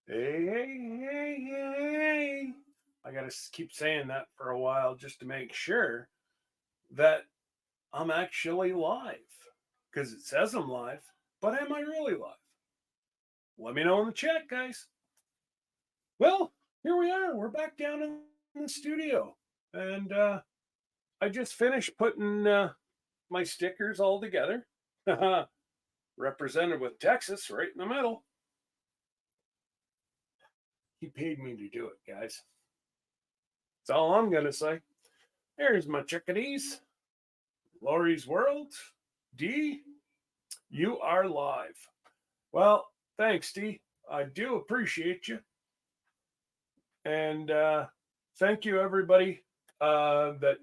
Hey, hey, hey, hey. I got to keep saying that for a while just to make sure that I'm actually live. Because it says I'm live, but am I really live? Let me know in the chat, guys. Well, here we are. We're back down in the studio. And I just finished putting my stickers all together. Represented with Texas right in the middle. He paid me to do it, guys. That's all I'm going to say. There's my chickadees. Lori's World. D, you are live. Well, thanks, D. I do appreciate you. And thank you, everybody that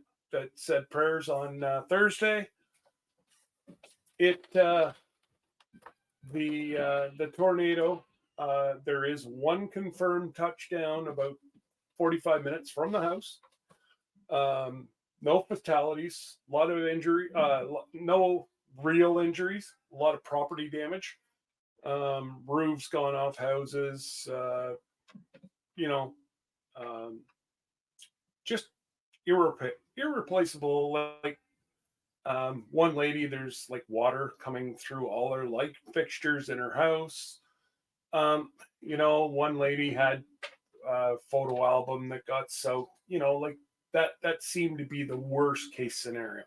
said prayers on Thursday. The tornado. There is one confirmed touchdown about 45 minutes from the house. No fatalities, a lot of injury, no real injuries, a lot of property damage. Roofs gone off houses, just irreplaceable. Like one lady, there's like water coming through all her light fixtures in her house. One lady had a photo album that got soaked. Like that seemed to be the worst case scenario.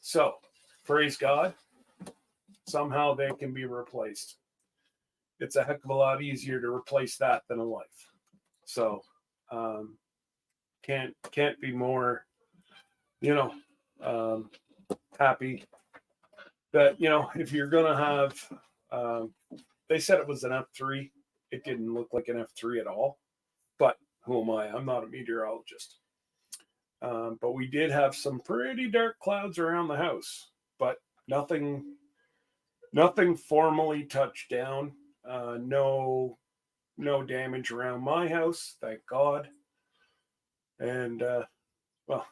So praise God, somehow they can be replaced. It's a heck of a lot easier to replace that than a life. So can't be more happy that if you're gonna have they said it was an F3. It didn't look like an F3 at all, but who am I? I'm not a meteorologist. But we did have some pretty dark clouds around the house, but nothing formally touched down. No damage around my house, thank God. And well,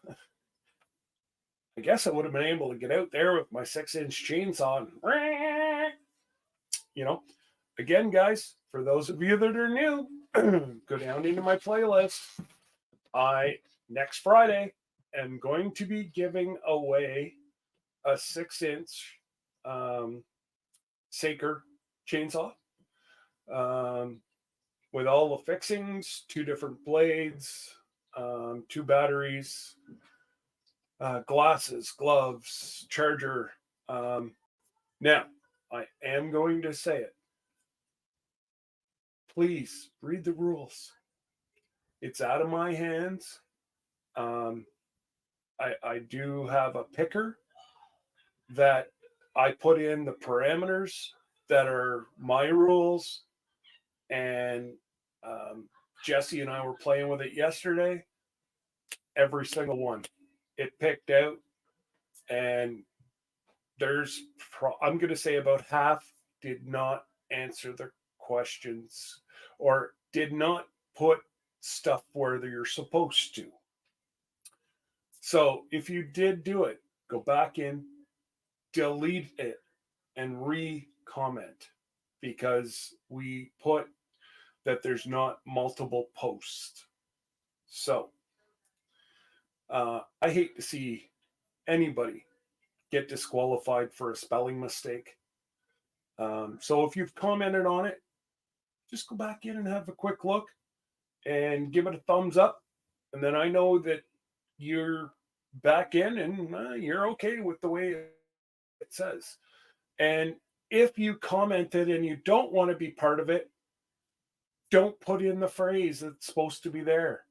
I guess I would have been able to get out there with my 6-inch chainsaw and, again, guys, for those of you that are new, go down into my playlist. Next Friday am going to be giving away a 6-inch Saker chainsaw with all the fixings, 2 different blades, 2 batteries, glasses, gloves, charger. Now, I am going to say it. Please read the rules. It's out of my hands. I do have a picker that I put in the parameters that are my rules, and Jesse and I were playing with it yesterday. Every single one it picked out, and I'm going to say about half did not answer the questions or did not put stuff where you're supposed to. So if you did do it, go back in, delete it, and re-comment, because we put that there's not multiple posts. So I hate to see anybody get disqualified for a spelling mistake. So if you've commented on it, just go back in and have a quick look and give it a thumbs up. And then I know that you're back in and you're okay with the way it says. And if you commented and you don't want to be part of it, don't put in the phrase that's supposed to be there.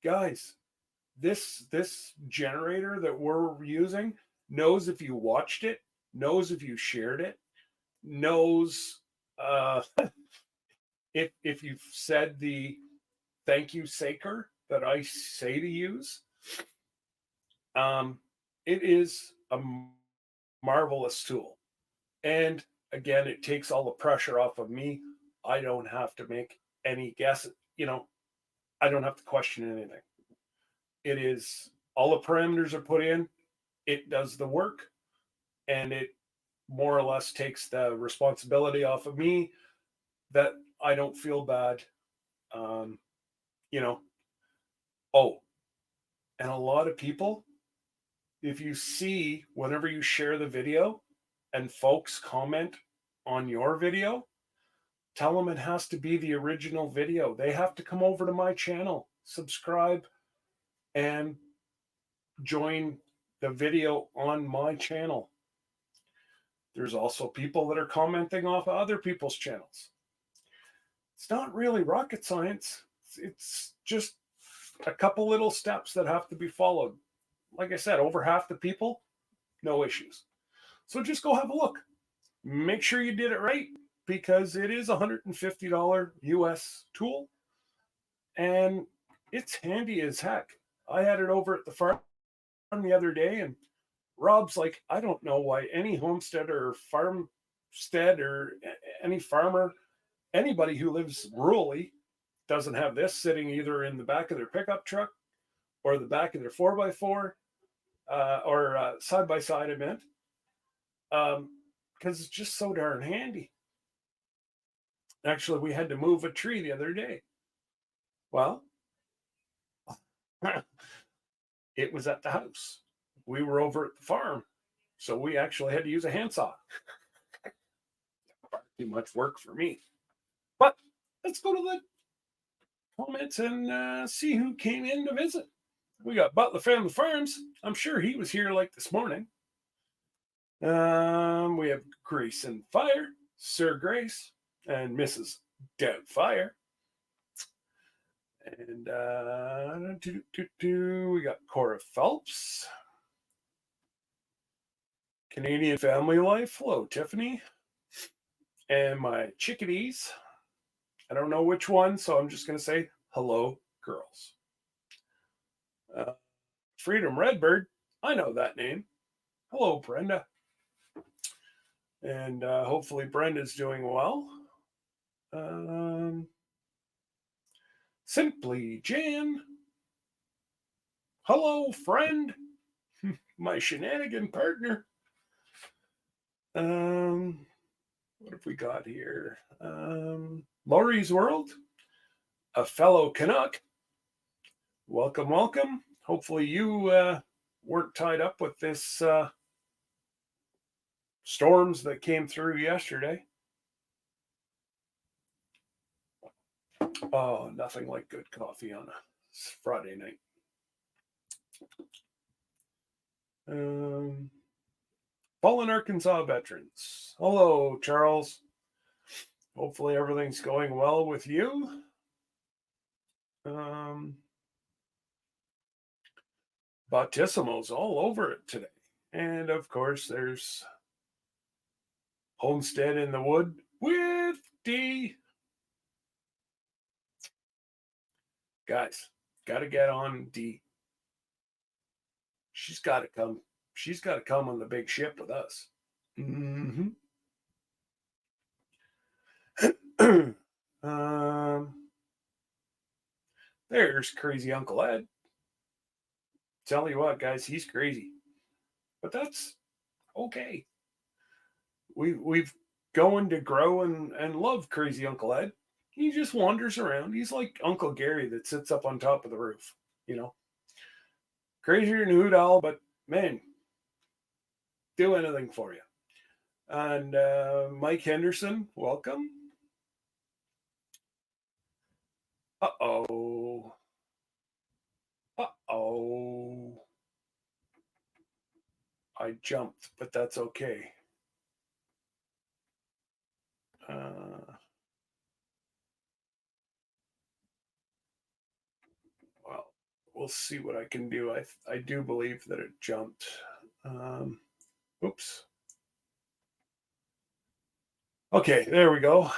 Guys, this generator that we're using knows if you watched it, knows if you shared it, knows if you've said the thank you Saker that I say to use. It is a marvelous tool. And again, it takes all the pressure off of me. I don't have to make any guesses. I don't have to question anything. It is all the parameters are put in. It does the work, and it more or less takes the responsibility off of me that I don't feel bad. You know, oh, and a lot of people, if you see whenever you share the video and folks comment on your video, tell them it has to be the original video. They have to come over to my channel, subscribe, and join the video on my channel. There's also people that are commenting off of other people's channels. It's not really rocket science. It's just a couple little steps that have to be followed. Like I said, over half the people, no issues. So just go have a look. Make sure you did it right, because it is a $150 US tool and it's handy as heck. I had it over at the farm the other day, and Rob's like, I don't know why any homestead or farmstead or any farmer, anybody who lives rurally, doesn't have this sitting either in the back of their pickup truck or the back of their 4x4 or side by side, I meant, because it's just so darn handy. Actually, we had to move a tree the other day. Well, it was at the house. We were over at the farm, so we actually had to use a handsaw. Far too much work for me. But let's go to the comments and see who came in to visit. We got Butler Family Farms. I'm sure he was here like this morning. We have Grace and Fire, Sir Grace, and Mrs. Doubtfire. And we got Cora Phelps. Canadian Family Life. Hello, Tiffany. And my chickadees. I don't know which one, so I'm just going to say hello, girls. Freedom Redbird. I know that name. Hello, Brenda. And hopefully Brenda's doing well. Simply Jan. Hello, friend. My shenanigan partner. What have we got here? Laurie's World. A fellow Canuck. Welcome, welcome. Hopefully you weren't tied up with this storms that came through yesterday. Oh, nothing like good coffee on a Friday night. Fallen Arkansas veterans. Hello, Charles. Hopefully everything's going well with you. Bautisimo's all over it today. And of course, there's Homestead in the Wood with D. Guys, got to get on D. She's got to come. She's got to come on the big ship with us. Mm-hmm. There's crazy Uncle Ed. Tell you what, guys, he's crazy. But that's okay. We've going to grow and love crazy Uncle Ed. He just wanders around. He's like Uncle Gary that sits up on top of the roof, you know. Crazier than Hoot Owl, but man, do anything for you. And Mike Henderson, welcome. Uh-oh. Uh-oh. I jumped, but that's okay. Well, we'll see what I can do. I do believe that it jumped. Oops. Okay, there we go.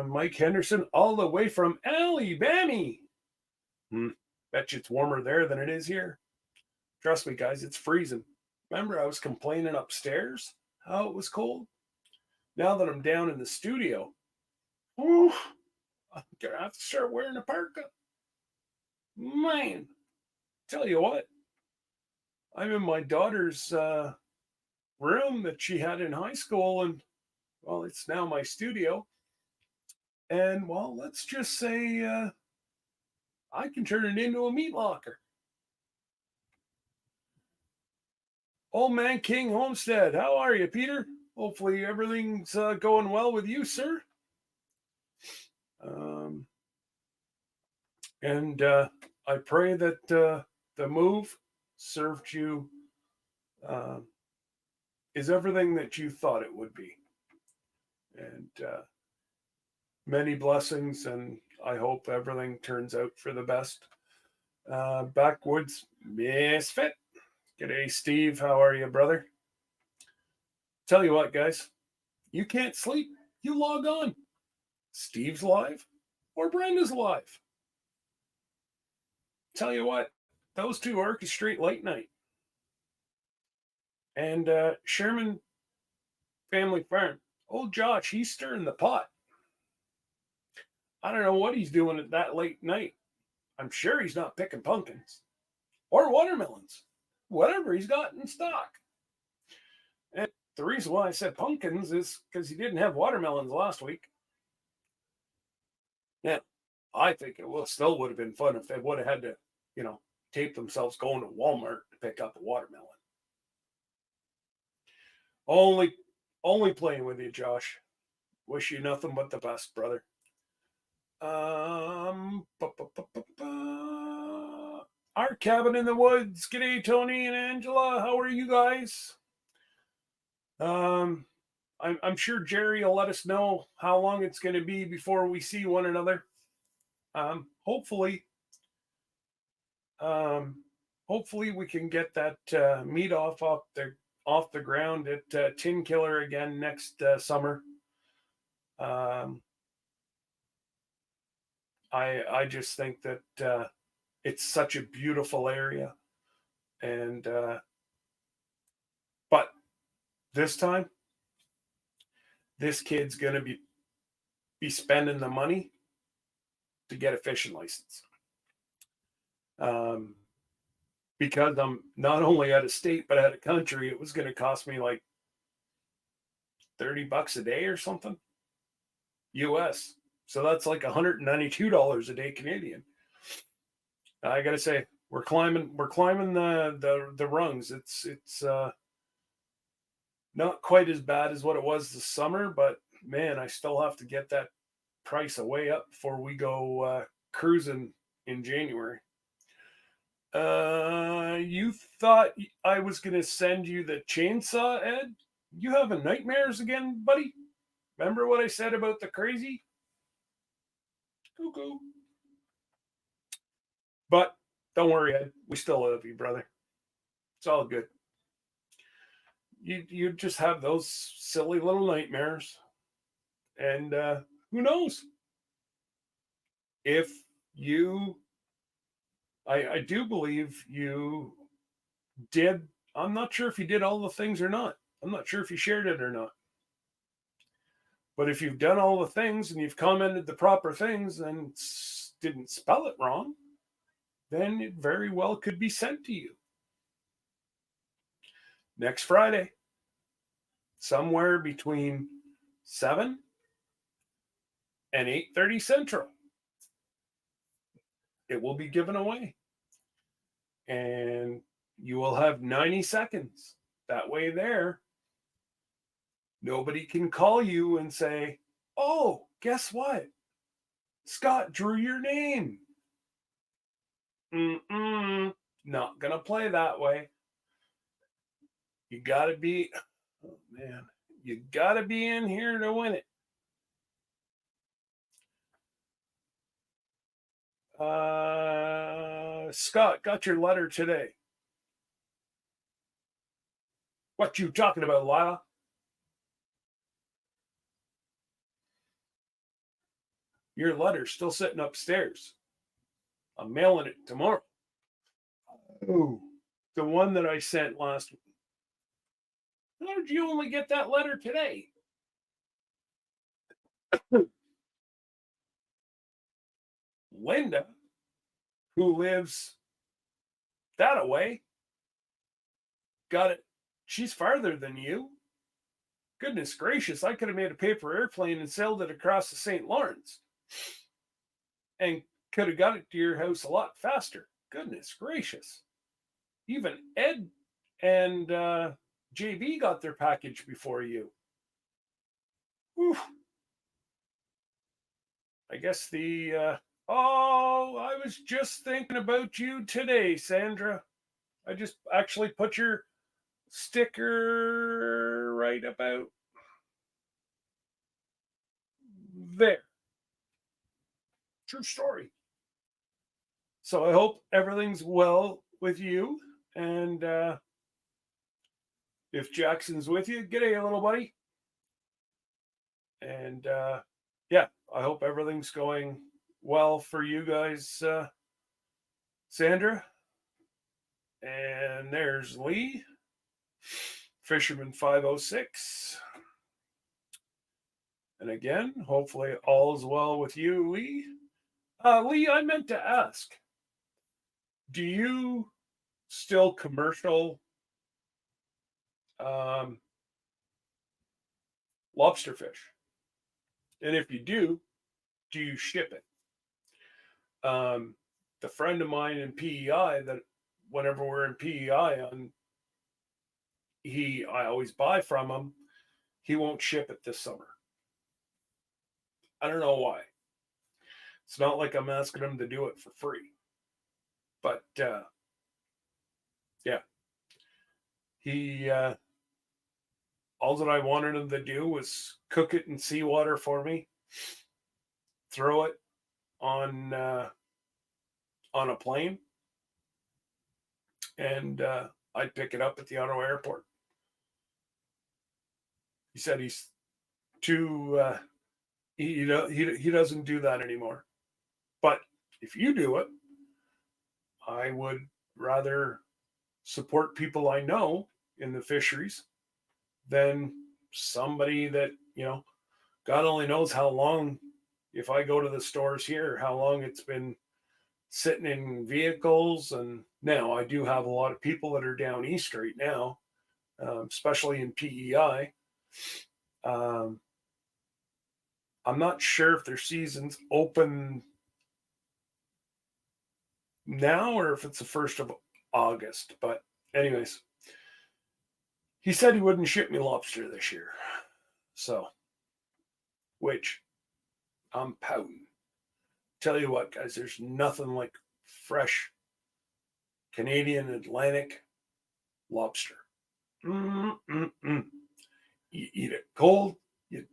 Mike Henderson, all the way from Alabama. Bet you it's warmer there than it is here. Trust me, guys, it's freezing. Remember, I was complaining upstairs how it was cold? Now that I'm down in the studio, I'm gonna have to start wearing a parka. Man, tell you what, I'm in my daughter's room that she had in high school, and well, it's now my studio. And, well, let's just say I can turn it into a meat locker. Old Man King Homestead, how are you, Peter? Hopefully everything's going well with you, sir. Um, and I pray that the move served you, uh, is everything that you thought it would be. And many blessings, and I hope everything turns out for the best. Backwoods Misfit. G'day, Steve. How are you, brother? Tell you what, guys, you can't sleep. You log on. Steve's live or Brenda's live. Tell you what, those two orchestrate late night. And Sherman Family Farm. Old Josh, he's stirring the pot. I don't know what he's doing at that late night. I'm sure he's not picking pumpkins or watermelons, whatever he's got in stock. And the reason why I said pumpkins is because he didn't have watermelons last week. Now, I think it still would have been fun if they would have had to, tape themselves going to Walmart to pick up a watermelon. Only playing with you, Josh. Wish you nothing but the best, brother. Our cabin in the woods. G'day, Tony and Angela. How are you guys? I'm sure Jerry will let us know how long it's going to be before we see one another. Hopefully we can get that meat off the ground at Tin Killer again next summer. I just think that it's such a beautiful area, and but this time, this kid's gonna be spending the money to get a fishing license. Because I'm not only out of state but out of country, it was going to cost me like $30 a day or something, US. So that's like $192 a day Canadian. I got to say, we're climbing the rungs. It's not quite as bad as what it was this summer, but man, I still have to get that price way up before we go cruising in January. You thought I was going to send you the chainsaw, Ed? You having nightmares again, buddy? Remember what I said about the crazy? Cuckoo. But don't worry, Ed. We still love you, brother. It's all good. You just have those silly little nightmares. And who knows? If you... I do believe you did. I'm not sure if you did all the things or not. I'm not sure if you shared it or not. But if you've done all the things and you've commented the proper things and didn't spell it wrong, then it very well could be sent to you. Next Friday, somewhere between 7 and 8:30 Central, it will be given away. And you will have 90 seconds. That way there, nobody can call you and say, oh, guess what? Scott drew your name. Not going to play that way. You got to be, oh man, you got to be in here to win it. Scott, got your letter today. What you talking about, Lila? Your letter's still sitting upstairs. I'm mailing it tomorrow. Oh, the one that I sent last week. How did you only get that letter today? Linda, who lives that away, got it. She's farther than you. Goodness gracious, I could have made a paper airplane and sailed it across the St. Lawrence and could have got it to your house a lot faster. Goodness gracious. Even Ed and JB got their package before you. Whew. I guess I was just thinking about you today, Sandra. I just actually put your sticker right about there. True story. So I hope everything's well with you. And if Jackson's with you, g'day, little buddy. And yeah, I hope everything's going well for you guys, Sandra. And there's Lee, Fisherman 506. And again, hopefully all is well with you, Lee. Lee, I meant to ask, do you still commercial lobster fish? And if you do you ship it? The friend of mine in PEI, that whenever we're in PEI I always buy from him. He won't ship it this summer. I don't know why. It's not like I'm asking him to do it for free. But yeah. He all that I wanted him to do was cook it in seawater for me, throw it on a plane, and I'd pick it up at the Ottawa airport. He said he's too he doesn't do that anymore. But if you do it, I would rather support people I know in the fisheries than somebody that, God only knows how long, if I go to the stores here, how long it's been sitting in vehicles. And now I do have a lot of people that are down east right now, especially in PEI. I'm not sure if their season's open now or if it's the 1st of August. But anyways, he said he wouldn't ship me lobster this year. So, which I'm pouting. Tell you what, guys, there's nothing like fresh Canadian Atlantic lobster. You eat it cold. You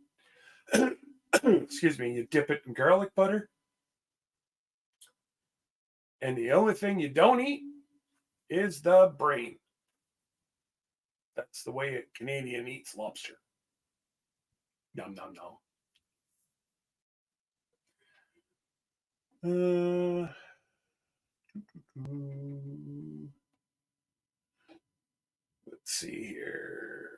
excuse me. You dip it in garlic butter. And the only thing you don't eat is the brain. That's the way a Canadian eats lobster. Nom, nom, nom. Let's see here.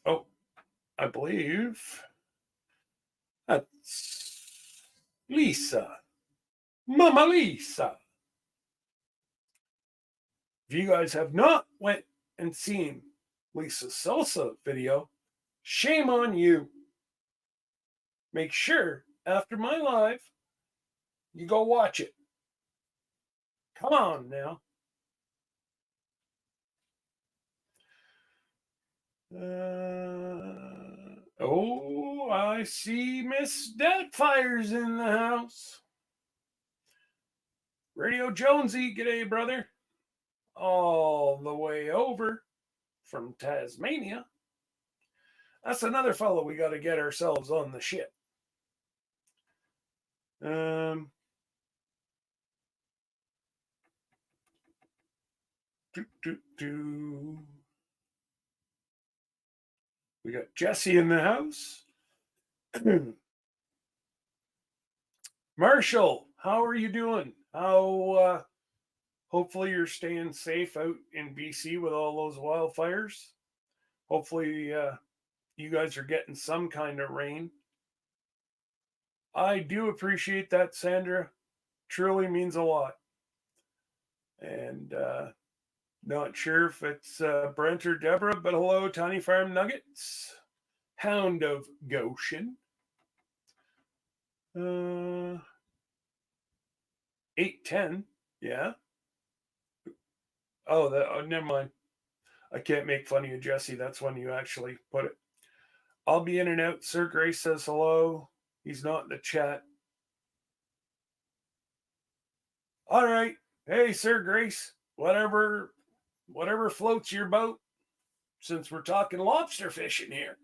Oh, I believe that's Lisa. Mama Lisa. If you guys have not went and seen Lisa's salsa video, shame on you. Make sure after my live, you go watch it. Come on now. I see Miss Deadfire's in the house. Radio Jonesy, g'day, brother. All the way over from Tasmania. That's another fellow we got to get ourselves on the ship. We got Jesse in the house. Marshall, how are you doing? Hopefully you're staying safe out in BC with all those wildfires. Hopefully you guys are getting some kind of rain. I do appreciate that, Sandra. Truly means a lot. And Not sure if it's Brent or Deborah, but hello, Tiny Farm Nuggets. Hound of Goshen. 8:10. Yeah. Oh, never mind. I can't make fun of you, Jesse. That's when you actually put it. I'll be in and out. Sir Grace says hello. He's not in the chat. All right. Hey, Sir Grace. Whatever floats your boat. Since we're talking lobster fishing here.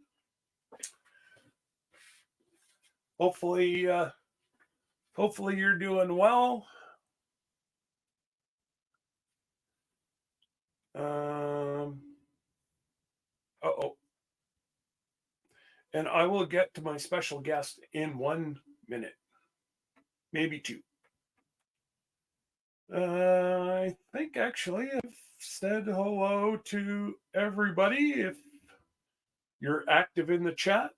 Hopefully you're doing well. And I will get to my special guest in 1 minute, maybe 2. I think actually I've said hello to everybody. If you're active in the chat,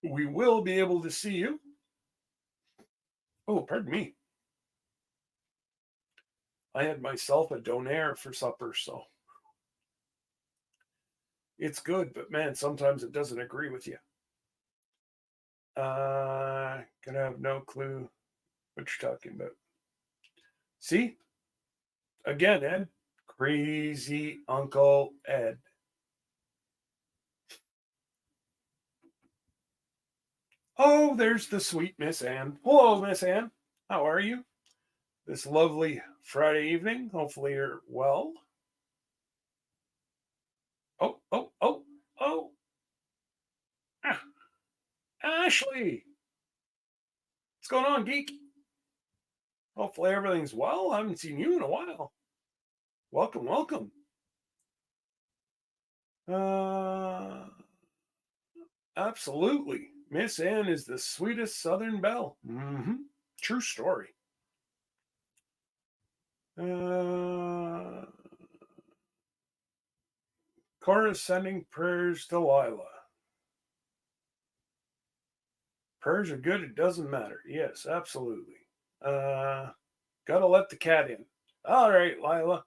we will be able to see you. Oh, pardon me. I had myself a donair for supper, so it's good, but man, sometimes it doesn't agree with you. Gonna have no clue what you're talking about. See? Again, Ed. Crazy Uncle Ed. Oh, there's the sweet Miss Anne. Hello, Miss Anne. How are you? This lovely Friday evening. Hopefully you're well. Oh. Ah, Ashley. What's going on, geek? Hopefully everything's well. I haven't seen you in a while. Welcome. Absolutely. Miss Anne is the sweetest Southern belle. Mm-hmm. True story. Cora sending prayers to Lila. Prayers are good. It doesn't matter. Yes, absolutely. Gotta let the cat in. All right, Lila.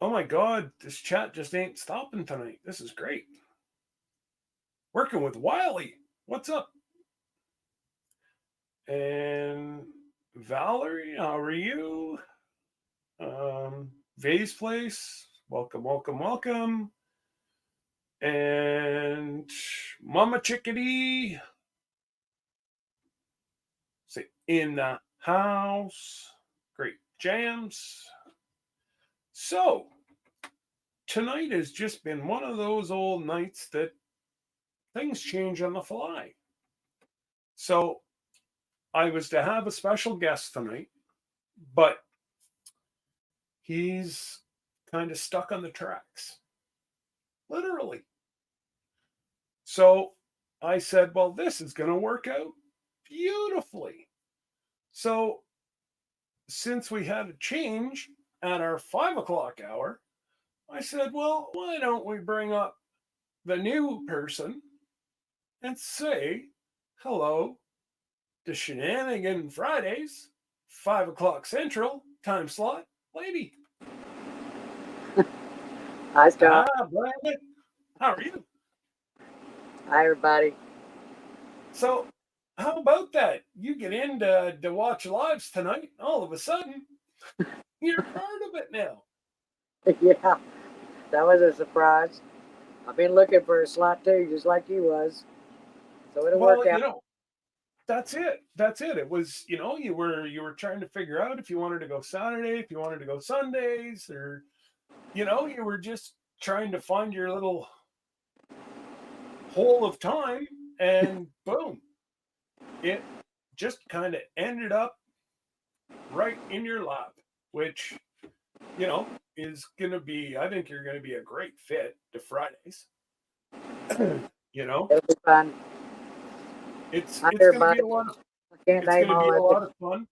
Oh my God, this chat just ain't stopping tonight. This is great. Working with Wiley. What's up? And Valerie, how are you? Vay's Place. Welcome. And Mama Chickadee. Say in the house. Great jams. So, tonight has just been one of those old nights that things change on the fly. So, I was to have a special guest tonight, but he's kind of stuck on the tracks. Literally. So, I said, well, this is going to work out beautifully. So, since we had a change at our 5 o'clock hour, I said, well, why don't we bring up the new person and say hello to Shenanigan Fridays, 5 o'clock Central time slot, lady. Hi, Scott. Brandon. How are you? Hi, everybody. So, how about that? You get in to watch lives tonight. All of a sudden, you're part of it now. Yeah, that was a surprise. I've been looking for a slot too, just like you was. So it'll work out. That's it. It was, you were trying to figure out if you wanted to go Saturday, if you wanted to go Sundays, or you were just trying to find your little hole of time, and boom, it just kind of ended up right in your lap, which is gonna be, I think you're gonna be a great fit to Fridays. It'll be fun. It's gonna be a lot of it's gonna be a lot of fun.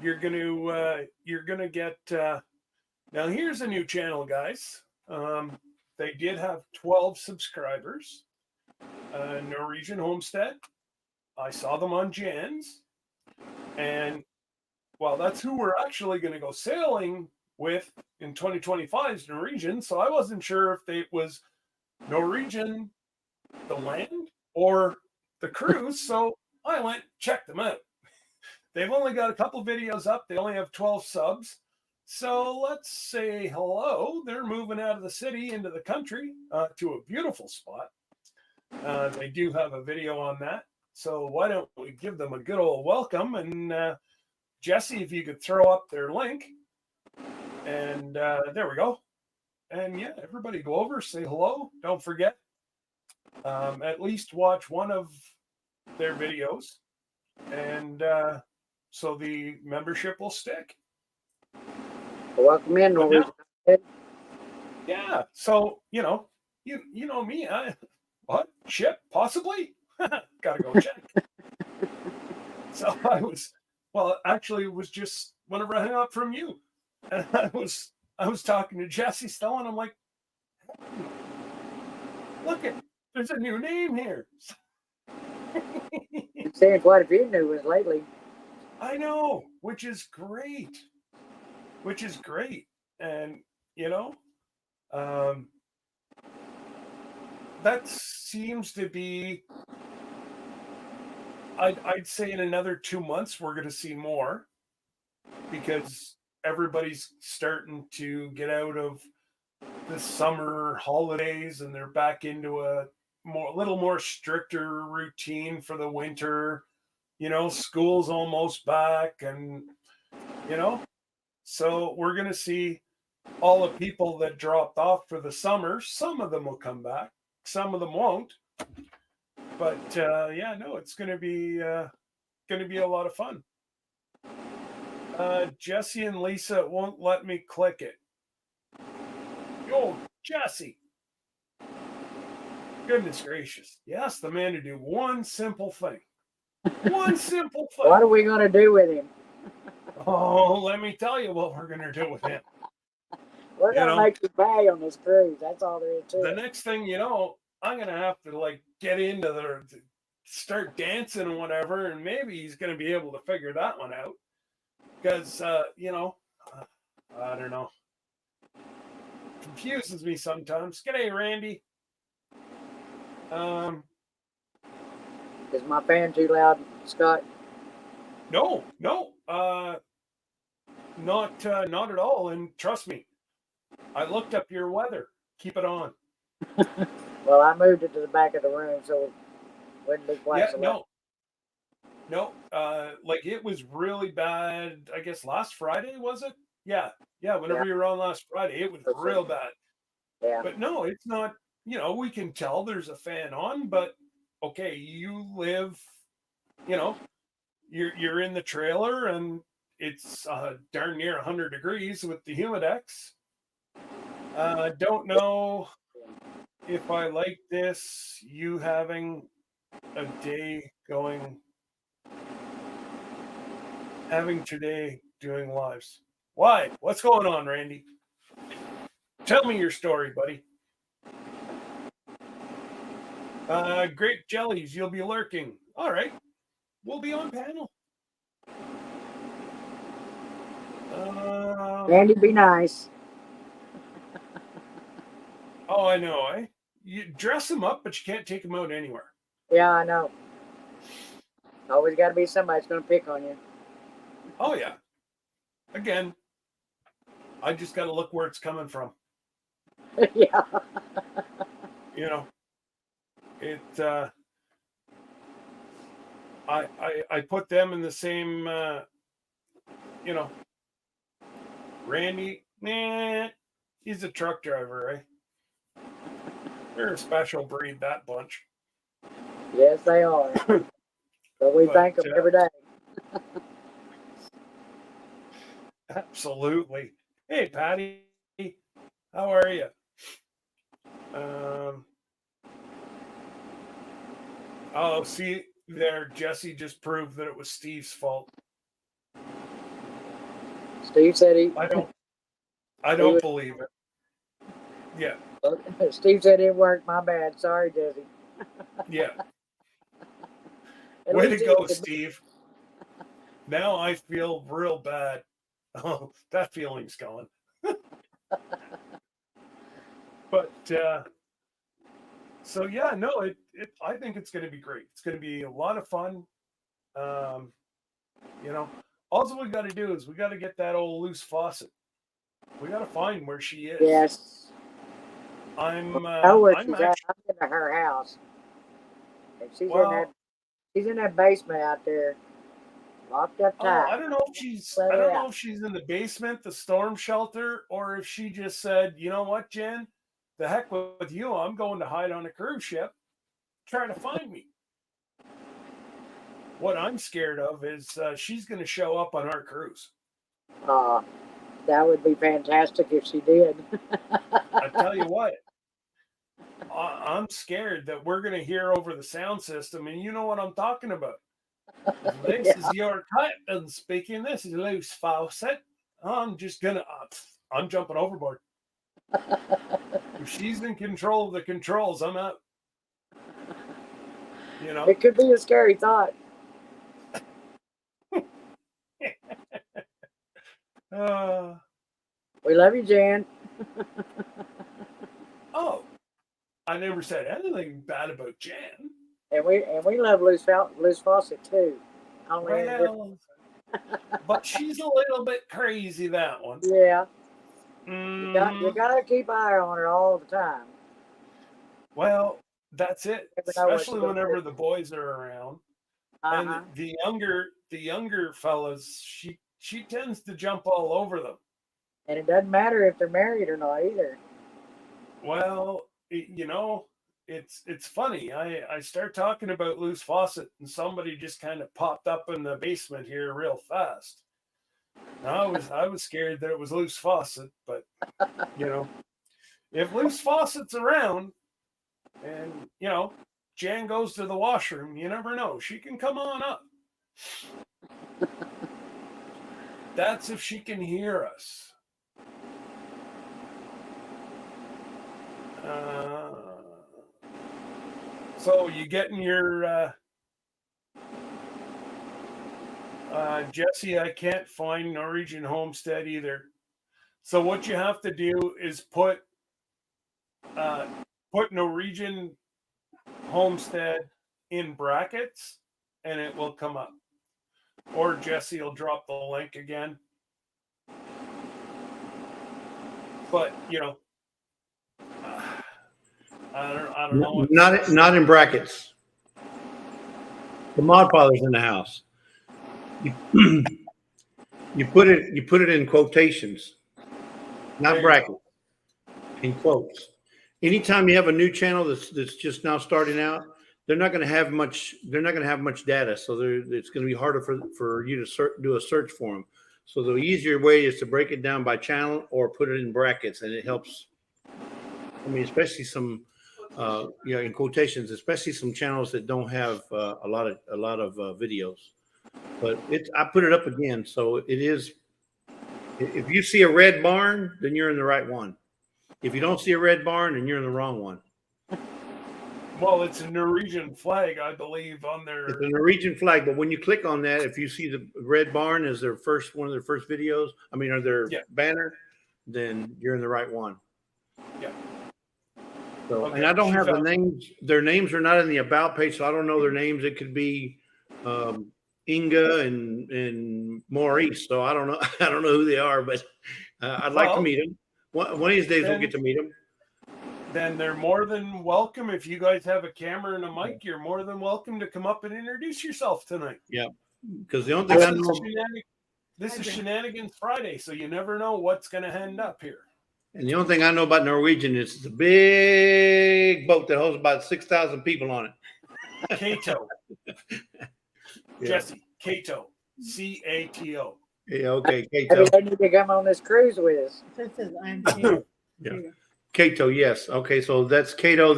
You're gonna get now here's a new channel, guys. They did have 12 subscribers. Norwegian Homestead. I saw them on Jan's, and well, that's who we're actually going to go sailing with in 2025 is Norwegian. So I wasn't sure if it was Norwegian, the land, or the cruise. So I went, checked them out. They've only got a couple videos up. They only have 12 subs. So let's say hello. They're moving out of the city into the country to a beautiful spot. They do have a video on that. So why don't we give them a good old welcome? And Jesse, if you could throw up their link. And there we go. And yeah, everybody go over, say hello. Don't forget, at least watch one of their videos. And so the membership will stick. Welcome in, Norwegian. Yeah. So, you know me. What? Ship? Possibly? Gotta go check. So actually it was just whenever I hung up from you. And I was talking to Jesse still, and I'm like, look at, there's a new name here. I'm seeing quite a few new ones lately. I know, which is great. And that seems to be, I'd say in another 2 months we're going to see more, because everybody's starting to get out of the summer holidays and they're back into a little more stricter routine for the winter. School's almost back, and so we're going to see all the people that dropped off for the summer. Some of them will come back, some of them won't. But it's going to be a lot of fun. Jesse and Lisa won't let me click it. Yo, Jesse. Goodness gracious. You asked the man to do one simple thing. One simple thing. What are we going to do with him? Oh, let me tell you what we're going to do with him. We're going to make you pay on this cruise. That's all there is to it. The next thing you know, I'm going to have to get into start dancing and whatever, and maybe he's going to be able to figure that one out. Because, I don't know. Confuses me sometimes. G'day, Randy. Is my fan too loud, Scott? No. Not at all. And trust me, I looked up your weather. Keep it on. Well, I moved it to the back of the room so it wouldn't be quite so loud. No. It was really bad. I guess last Friday, was it? Yeah. Whenever you were on last Friday, it was real bad. Yeah. But no, it's not. We can tell there's a fan on, but okay, you live. You're in the trailer and it's darn near 100 degrees with the humidex. Don't know if I like this. You having a day going. Having today doing lives. Why? What's going on, Randy? Tell me your story, buddy. Grape jellies, you'll be lurking. All right. We'll be on panel. Randy, be nice. Oh, I know. You dress them up, but you can't take them out anywhere. Yeah, I know. Always got to be somebody that's going to pick on you. Oh, yeah. Again, I just got to look where it's coming from. Yeah. I put them in the same, Randy, he's a truck driver, eh? They're a special breed, that bunch. Yes, they are. But we thank them every day. Absolutely. Hey, Patty. How are you? Oh, see there, Jesse just proved that it was Steve's fault. Steve said he. I don't believe it. Yeah. Steve said it worked. My bad. Sorry, Jesse. Yeah. Way to go, Steve. Now I feel real bad. Oh, that feeling's gone. But so yeah, no, I think it's going to be great. It's going to be a lot of fun. Um, you know, all we got to do is we got to get that old loose faucet. We got to find where she is. Yes. I know where she's at. I'm into her house. And she's in that basement out there, locked up tight. I don't know if she's in the basement, the storm shelter, or if she just said, you know what, Jen, the heck with you. I'm going to hide on a cruise ship. Try to find me. What I'm scared of is she's going to show up on our cruise. That would be fantastic if she did. I tell you what, I'm scared that we're going to hear over the sound system, and you know what I'm talking about. This is your captain speaking. This is loose faucet. I'm jumping overboard. If she's in control of the controls, I'm out. You know, it could be a scary thought. We love you, Jan. Oh, I never said anything bad about Jan. And we love loose faucet too. But she's a little bit crazy, that one. Yeah. You gotta keep an eye on her all the time. Well, that's it. Especially whenever the boys are around. And the younger fellas, she tends to jump all over them. And it doesn't matter if they're married or not either. Well, it's funny. I start talking about loose faucet, and somebody just kind of popped up in the basement here real fast. I was scared that it was loose faucet, but if loose faucet's around, and Jan goes to the washroom, you never know. She can come on up. That's if she can hear us. So you getting your Jesse? I can't find Norwegian Homestead either. So what you have to do is put Norwegian Homestead in brackets, and it will come up. Or Jesse will drop the link again. But I don't know. Not in brackets. The Mod Father's in the house. You put it in quotations, not brackets. In quotes. Anytime you have a new channel that's just now starting out, they're not going to have much. They're not going to have much data, so it's going to be harder for you to do a search for them. So the easier way is to break it down by channel or put it in brackets, and it helps. I mean, especially some, in quotations, especially some channels that don't have a lot of videos. But I put it up again, so it is. If you see a red barn, then you're in the right one. If you don't see a red barn, then you're in the wrong one. Well, it's a Norwegian flag, I believe, on there. It's a Norwegian flag, but when you click on that, if you see the red barn as one of their first videos, or their banner, then you're in the right one. Yeah. So, and I don't have the names. Their names are not in the about page, so I don't know their names. It could be Inga and Maurice. So I don't know. I don't know who they are, but I'd like to meet them. One of these days we'll get to meet them. Then they're more than welcome. If you guys have a camera and a mic, you're more than welcome to come up and introduce yourself tonight. Yeah, because the only thing I know, this is Shenanigan Friday, so you never know what's going to end up here. And the only thing I know about Norwegian is it's a big boat that holds about 6,000 people on it. Cato. Jesse, Cato. Cato. Yeah, okay, Cato. They need to come on this cruise with us. It says I'm here. Yeah. Cato, yes. Okay, so that's Cato.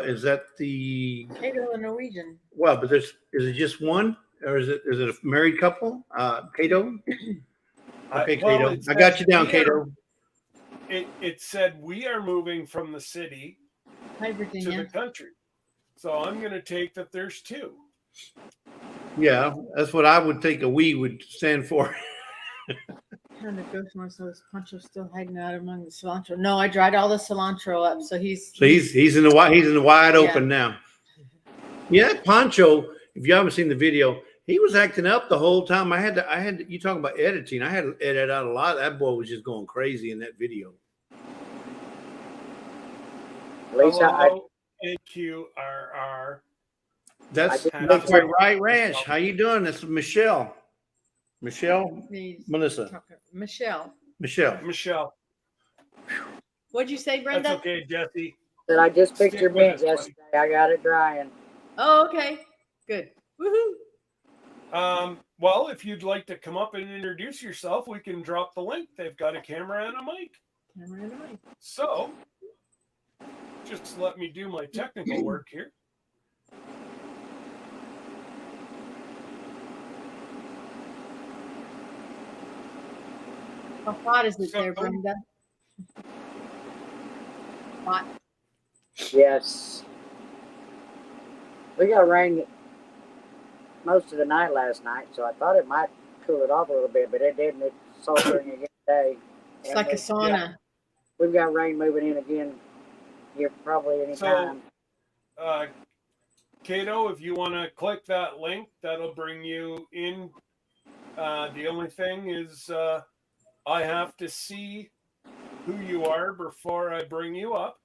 Is that the Cato the Norwegian? Well, but is it just one, or is it a married couple? Cato. Okay, Cato. I got you down, Cato. It said we are moving from the city to the country, so I'm going to take that there's two. Yeah, that's what I would think a "we" would stand for. Trying to go somewhere, so this poncho's still hanging out among the cilantro. No, I dried all the cilantro up, so he's So he's in the wide Yeah. open now. Yeah, Poncho. If you haven't seen the video, he was acting up the whole time. I had to. You talking about editing? I had to edit out a lot. That boy was just going crazy in that video. Lisa, Hello, AQRR. That's I my right ranch. How you doing? This is Michelle. he's Melissa. talking. Michelle. Michelle. What'd you say, Brenda? That's okay, Jesse. I just picked Stick your with mint us, buddy. yesterday. I got it drying. Oh, okay. Good. Woohoo. Well, if you'd like to come up and introduce yourself, we can drop the link. They've got a camera and a mic. Camera in the mic. So, just let me do my technical work here. How hot is it there, So- Brenda? Hot. Yes. We got rain most of the night last night, so I thought it might cool it off a little bit, but it didn't. It's sultering again today. It's like a sauna. We've got rain moving in again here probably any time. Kato, if you want to click that link, that'll bring you in. The only thing is I have to see who you are before I bring you up.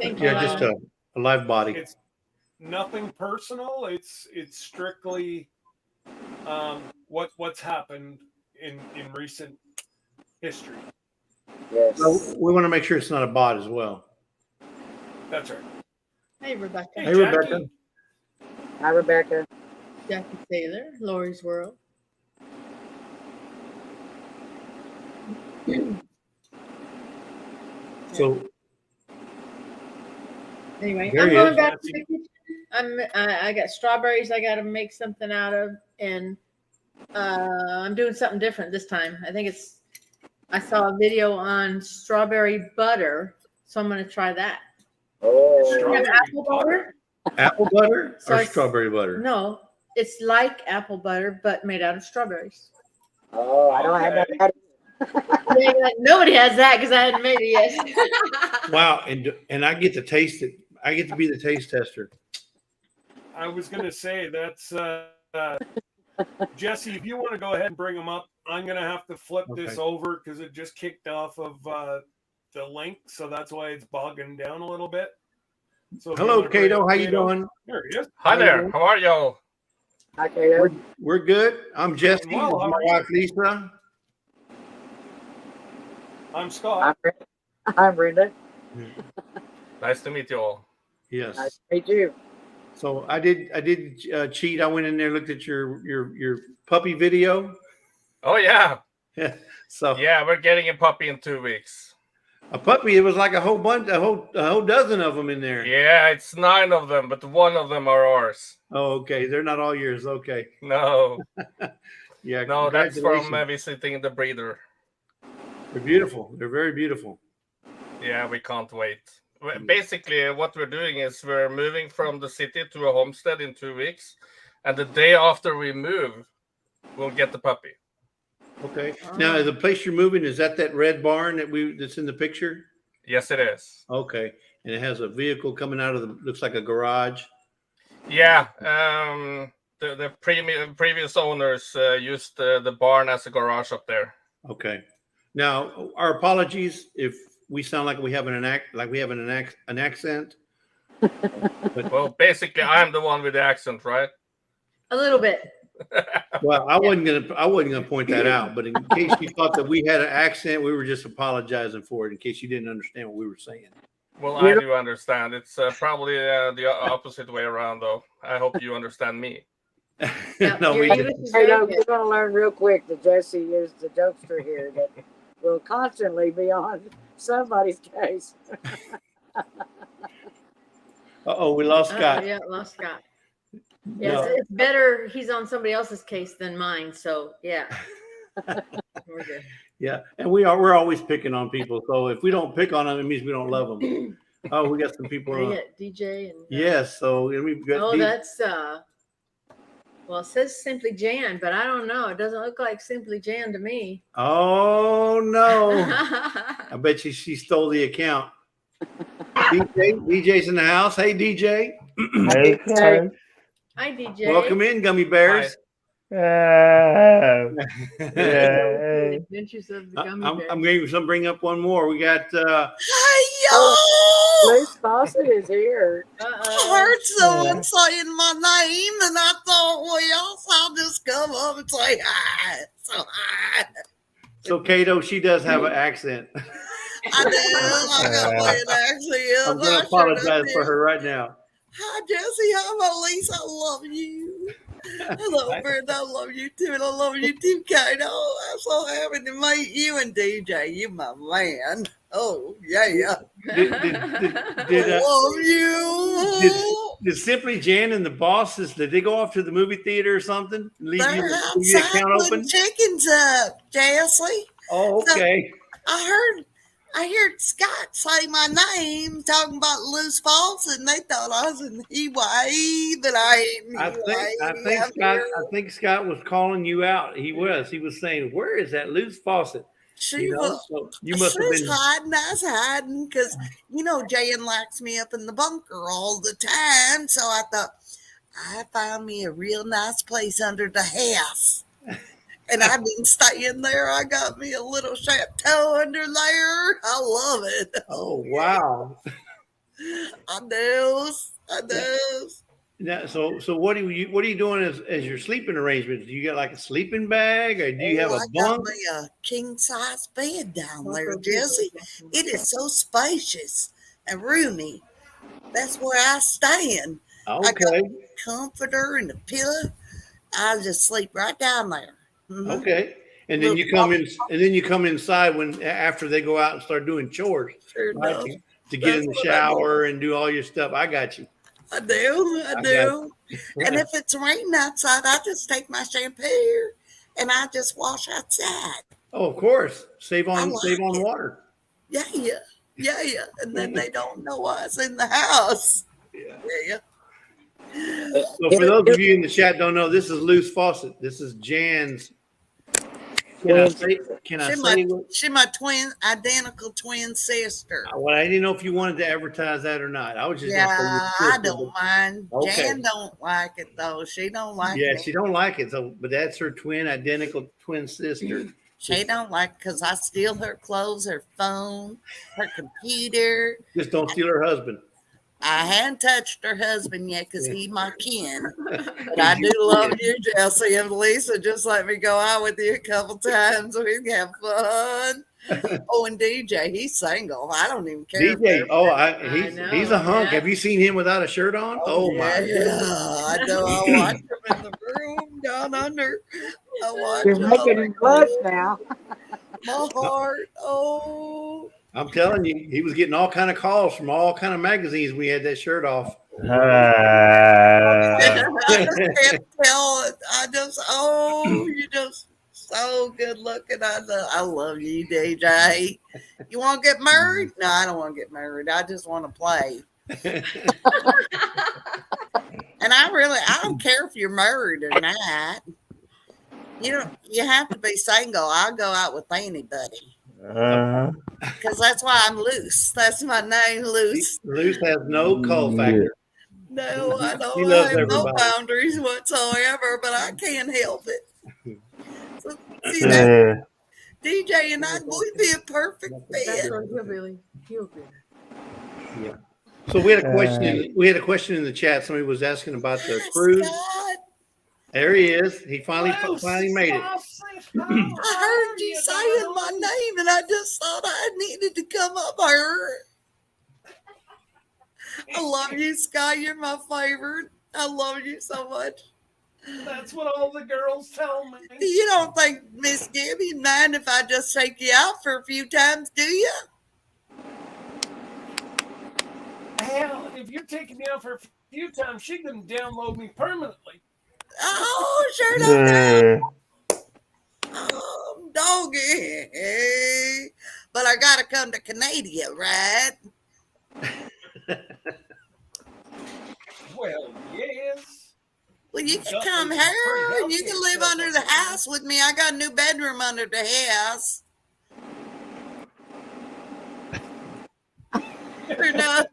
Thank you. Yeah, just a live body. It's nothing personal. It's strictly what's happened in recent history. Yes. So we want to make sure it's not a bot as well. That's right. Hey, Rebecca. Hey, Rebecca. Hi, Rebecca. Jackie Taylor, Lori's World. So Anyway, There I'm he going is. back to the kitchen. I got strawberries I got to make something out of, and I'm doing something different this time. I saw a video on strawberry butter, so I'm going to try that. Oh, Strawberry Apple butter? apple butter So or I- strawberry butter? No, it's like apple butter, but made out of strawberries. oh, I don't have Okay. that. Yeah, nobody has that because I hadn't made it yet. Wow, and I get to taste it. I get to be the taste tester. I was going to say that's Jesse. If you want to go ahead and bring them up, I'm going to have to flip this Okay. over because it just kicked off of the link, so that's why it's bogging down a little bit. So if you Hello, wanna bring Cato. up How you Cato- doing? There he is. Hi How you there. doing? How are y'all? Okay, We're good. I'm Jesse. Well, This is how my are you? wife Lisa. I'm Scott. I'm Brenda. Nice to meet you all. Yes. Nice to meet you. So I did cheat. I went in there, looked at your puppy video. Oh yeah, So yeah. We're getting a puppy in 2 weeks. a puppy. It was like a whole dozen of them in there. Yeah, it's 9 of them, but 1 of them are ours. Oh, okay. They're not all yours. Okay. No, Yeah. no, that's from congratulations. visiting the breeder. They're beautiful. They're very beautiful. Yeah, we can't wait. Basically, what we're doing is we're moving from the city to a homestead in 2 weeks, and the day after we move, we'll get the puppy. Okay. Now the place you're moving, is that red barn that's in the picture? Yes, it is. Okay. And it has a vehicle coming out of looks like a garage. Yeah, the previous owners used the barn as a garage up there. Okay. Now, our apologies if we sound like we have an accent. But Well, basically, I'm the one with the accent, right? A little bit. well, I wasn't gonna point that out, but in case you thought that we had an accent, we were just apologizing for it in case you didn't understand what we were saying. Well, I do understand. It's probably the opposite way around, though. I hope you understand me. Yeah, No, your we English didn't. is Hey, very no, good. you're going to learn real quick that Jesse is the jokester here that will constantly be on somebody's case. Uh-oh, we lost Scott. Yeah, lost Scott. Yes, No. it's better he's on somebody else's case than mine. So yeah, we're good. Yeah, and we're always picking on people. So if we don't pick on them, it means we don't love them. Oh, we got some people. We got DJ and Yes, so we've got oh, these- that's Well, it says Simply Jan, but I don't know. It doesn't look like Simply Jan to me. Oh no! I bet you she stole the account. DJ's in the house. Hey DJ, Hey, guys. Hi, DJ. welcome in, Gummy Bears. Yay. Adventures of the Gummy Bear. I'm going to bring up one more. We got Hey, y'all! Luce Fawcett is here. I heard someone saying my name, and I thought, well, I'll just come up and say hi. So hi. so Kato. She does have an accent. I do. I got an accent. I'm going to apologize for her right now. Hi, Jesse. Hi, Elise. I love you. Hello, Brenda. I love you too, and I love you too, Kato. I'm so happy to meet you and DJ. You my man. Oh yeah. Did, I love you. did Simply Jan and the bosses, did they go off to the movie theater or something? Leave They're your outside account putting open? chickens up, Jesse. Oh, okay. I heard Scott say my name, talking about loose falls, and they thought I was in Hawaii, but I ain't I think Scott was calling you out. He was saying, "Where is that loose faucet?" She so you must she have was been hiding. I was hiding because, Jan locks me up in the bunker all the time. So I thought, I found me a real nice place under the house. And I've been staying there. I got me a little chateau under there. I love it. Oh, wow. I do. Now, so what are you doing as your sleeping arrangements? Do you got like a sleeping bag, or do you have a I bunk? got me a king size bed down there, Jesse. It is so spacious and roomy. That's where I stand. I got Okay. a comforter and a pillow. I just sleep right down there. Mhm. Okay. And then you come inside after they go out and start doing chores, Sure right? does. To get in the That's what I do. shower and do all your stuff. I got you. I do. And if it's raining outside, I just take my shampoo and I just wash outside. Oh, of course. Save I on like it. water. Yeah. And then they don't know I was in the house. Yeah. So for those of you in the chat don't know, this is Loose Faucet. This is Jan's. Can I say what? She's my identical twin sister. Well, I didn't know if you wanted to advertise that or not. I was just I don't mind. Okay. Jan don't like it though. She don't like it. Yeah, she don't like it. So, but that's her identical twin sister. She don't like because I steal her clothes, her phone, her computer. Just don't steal her husband. I hadn't touched her husband yet because he's my kin. But I do love you, Jesse and Lisa. Just let me go out with you a couple times. We can have fun. Oh, and DJ, he's single. I don't even care. DJ, he's a hunk. Have you seen him without a shirt on? Oh my! Yeah, I know. I watch him in the room down under. I watch You're him. making him blush now. My heart. Oh. I'm telling you, he was getting all kind of calls from all kind of magazines. We had that shirt off. I just can't tell it. You're just so good looking. I love you, DJ. You want to get married? No, I don't want to get married. I just want to play. And I don't care if you're married or not. You have to be single. I'll go out with anybody. Because that's why I'm Loose. That's my name, Loose. Loose has no call factor. No, I don't. He I loves have no everybody. boundaries whatsoever, but I can't help it. So, see that? DJ and I would be a perfect fit. Yeah. So we had a question. We had a question in the chat. Somebody was asking about the cruise. Scott, There he is. He finally made it. I heard you saying my name, and I just thought I needed to come up here. I love you, Scott. You're my favorite. I love you so much. That's what all the girls tell me. You don't think Miss Gibby mind if I just take you out for a few times, do you? Hell, if you're taking me out for a few times, she can download me permanently. Oh, sure don't. Oh, doggy. But I gotta come to Canada, right? Well, yes. Well, you can got, come like, here pretty and you healthy can live stuff under up the there. house with me. I got a new bedroom under the house. Or no.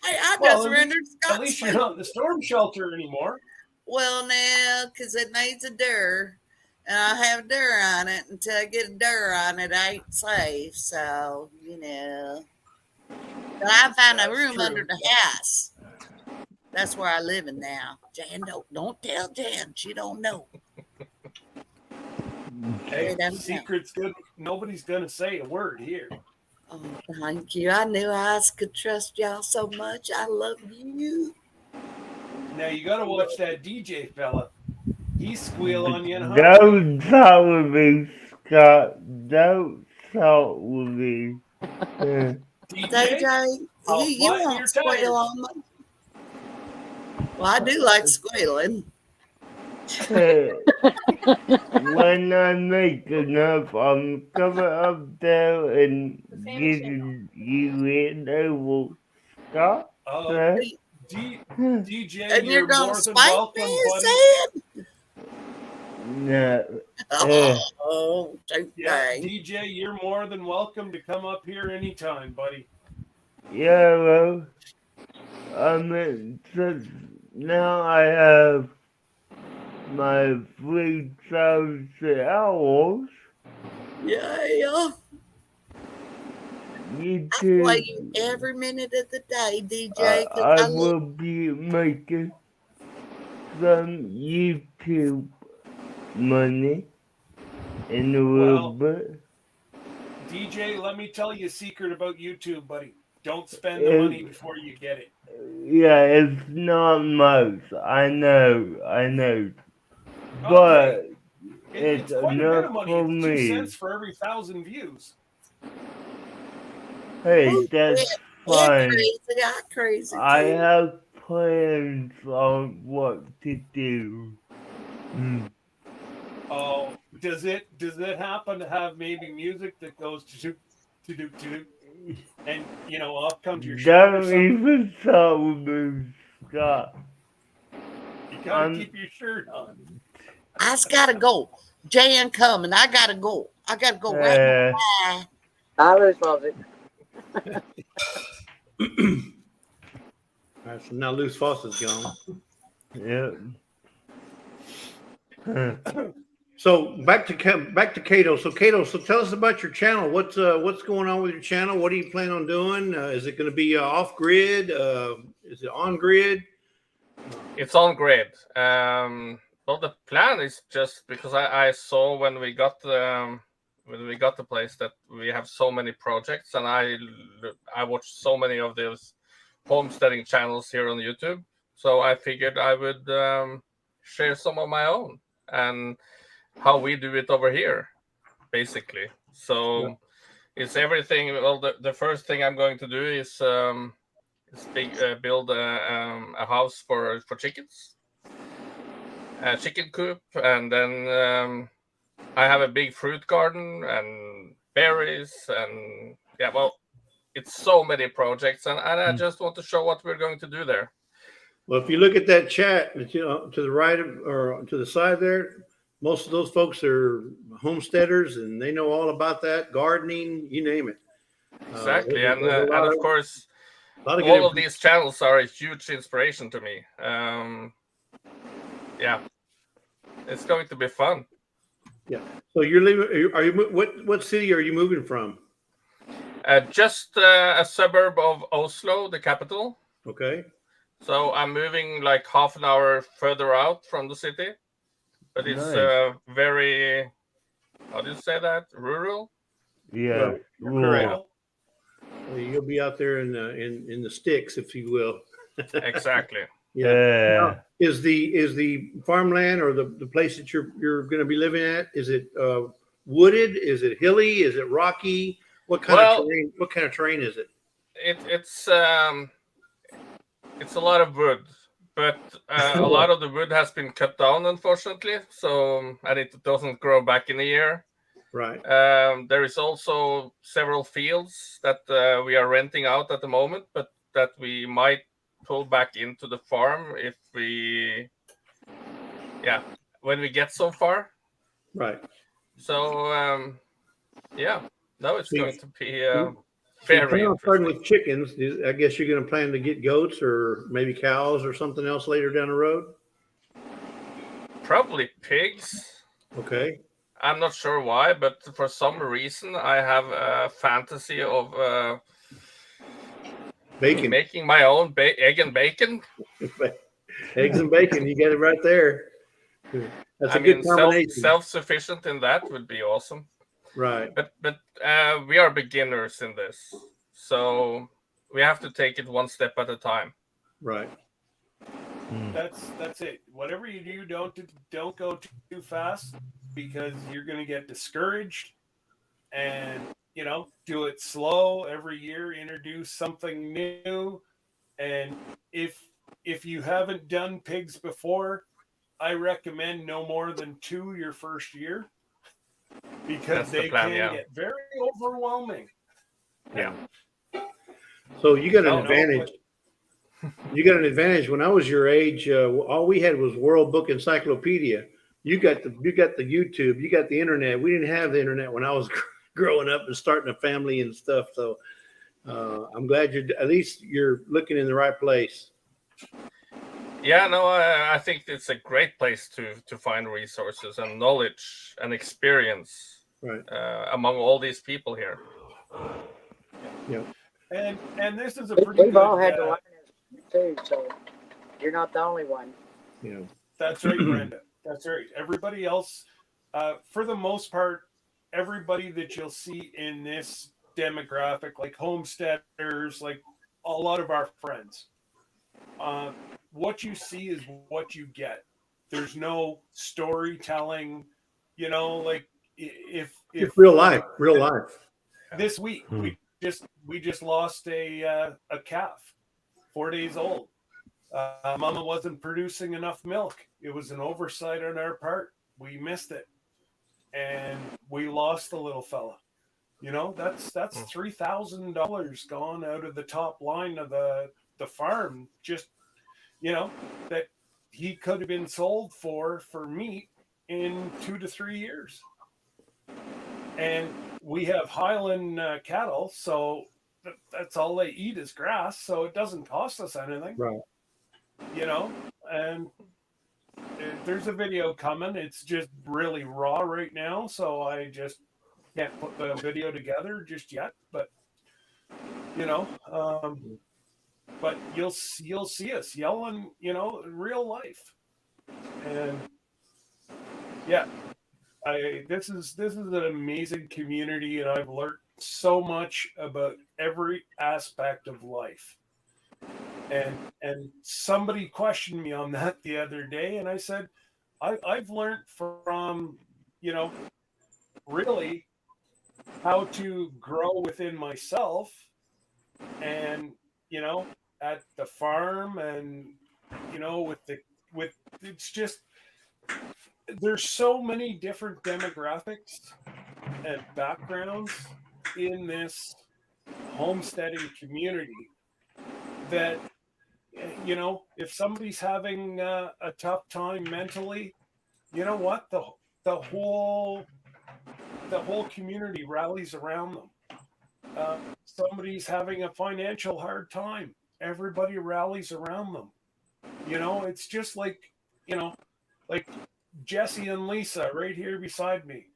Hey, I Well, just rendered at least you're not in the storm shelter anymore. Well, now, because it needs a door. And I have door on it. Until I get a door on it, I ain't safe. So, you know. But I found a That's room true. under the house. That's where I live in now. Jan, don't tell Jan. She don't know. Hey, They don't know. secret's good. Nobody's gonna say a word here. Oh, thank you. I knew I could trust y'all so much. I love you. Now you gotta watch that DJ fella. He squeal on you in a heartbeat. Don't talk with me, Scott. Don't talk with me. DJ, DJ, I'll you flatten won't your squeal tires. on me. Well, I do like squealing. When I make enough, I'm coming up there and giving you it over, Scott. DJ, And you're you're going to more than spank welcome, me, buddy. No. Oh, too Yeah, bad. DJ, you're more than welcome to come up here anytime, buddy. Yeah, well, since now I have my 3,000 hours. Yeah. I play you every minute of the day, DJ. I will be making some YouTube money in a little bit. DJ, let me tell you a secret about YouTube, buddy. Don't spend the money before you get it. Yeah, it's not much. I know. But Okay. it's quite a bit of enough money. for It's 2 me. cents for every 1,000 views. Hey, that's fine. Crazy. I have plans on what to do. Oh, does it happen to have maybe music that goes to and off comes your shirt or Don't something? even talk with me, Scott. You gotta keep your shirt on. I just gotta go. Jan coming. I gotta go. Right now. I was Fawcett. All right, so now Loose Fawcett's gone. Yep. So back to Cato. So Cato, tell us about your channel. What's going on with your channel? What do you plan on doing? Is it going to be off grid? Is it on grid? It's on grid. Well, the plan is just because I saw when we got the place that we have so many projects, and I watched so many of those homesteading channels here on YouTube. So I figured I would share some of my own and how we do it over here, basically. So it's everything. Well, the first thing I'm going to do is build a house for chickens, a chicken coop, and then I have a big fruit garden and berries, and it's so many projects, and I just want to show what we're going to do there. Well, if you look at that chat, to the right or to the side there, most of those folks are homesteaders, and they know all about that, gardening, you name it. Exactly, and of course, all of these channels are a huge inspiration to me. It's going to be fun. Yeah. So you're leaving? Are you? What city are you moving from? Just a suburb of Oslo, the capital. Okay. So I'm moving like half an hour further out from the city, but it's very, how do you say that? Rural. Yeah. Correct. You'll be out there in the sticks, if you will. Exactly. Yeah. Now, is the farmland or the place that you're going to be living at? Is it wooded? Is it hilly? Is it rocky? What kind of terrain? What kind of terrain is it? It's a lot of wood, but a lot of the wood has been cut down, unfortunately. So and it doesn't grow back in a year. Right. There is also several fields that we are renting out at the moment, but that we might pull back into the farm if we yeah, when we get so far. Right. So yeah, no, it's See, going to be So you very plan on starting interesting. with chickens. I guess you're going to plan to get goats or maybe cows or something else later down the road. Probably pigs. Okay. I'm not sure why, but for some reason I have a fantasy of Bacon, making my own egg and bacon. eggs and bacon. You got it right there. That's a good combination. Self-sufficient in that would be awesome. Right. But we are beginners in this, so we have to take it one step at a time. Right. That's it. Whatever you do, don't go too fast, because you're going to get discouraged. And do it slow. Every year, introduce something new. And if you haven't done pigs before, I recommend no more than 2 your first year, because they can get very overwhelming. Yeah. So you got an advantage. You got an advantage. When I was your age, all we had was World Book Encyclopedia. You got the YouTube. You got the internet. We didn't have the internet when I was growing up and starting a family and stuff. So I'm glad you're looking in the right place. Yeah, no, I think it's a great place to find resources and knowledge and experience, right, among all these people here. Yeah. And this is a pretty We've good, all had to learn it too, so you're not the only one. Yeah. That's right, Brenda. That's right. Everybody else, for the most part, everybody that you'll see in this demographic, like homesteaders, like a lot of our friends, what you see is what you get. There's no storytelling, like if real life. This week we just lost a calf, 4 days old. Mama wasn't producing enough milk. It was an oversight on our part. We missed it, and we lost the little fella. That's $3,000 gone out of the top line of the farm. Just that he could have been sold for meat in 2 to 3 years. And we have Highland cattle, so that's all they eat is grass. So it doesn't cost us anything, right? And there's a video coming. It's just really raw right now, so I just can't put the video together just yet. But but you'll see us yelling, in real life. And yeah, this is an amazing community, and I've learned so much about every aspect of life. And somebody questioned me on that the other day, and I said, I've learned from, really how to grow within myself, and at the farm, and with it's just, there's so many different demographics and backgrounds in this homesteading community that, if somebody's having a tough time mentally, you know what, the whole community rallies around them. Somebody's having a financial hard time, everybody rallies around them. It's just like Jesse and Lisa right here beside me.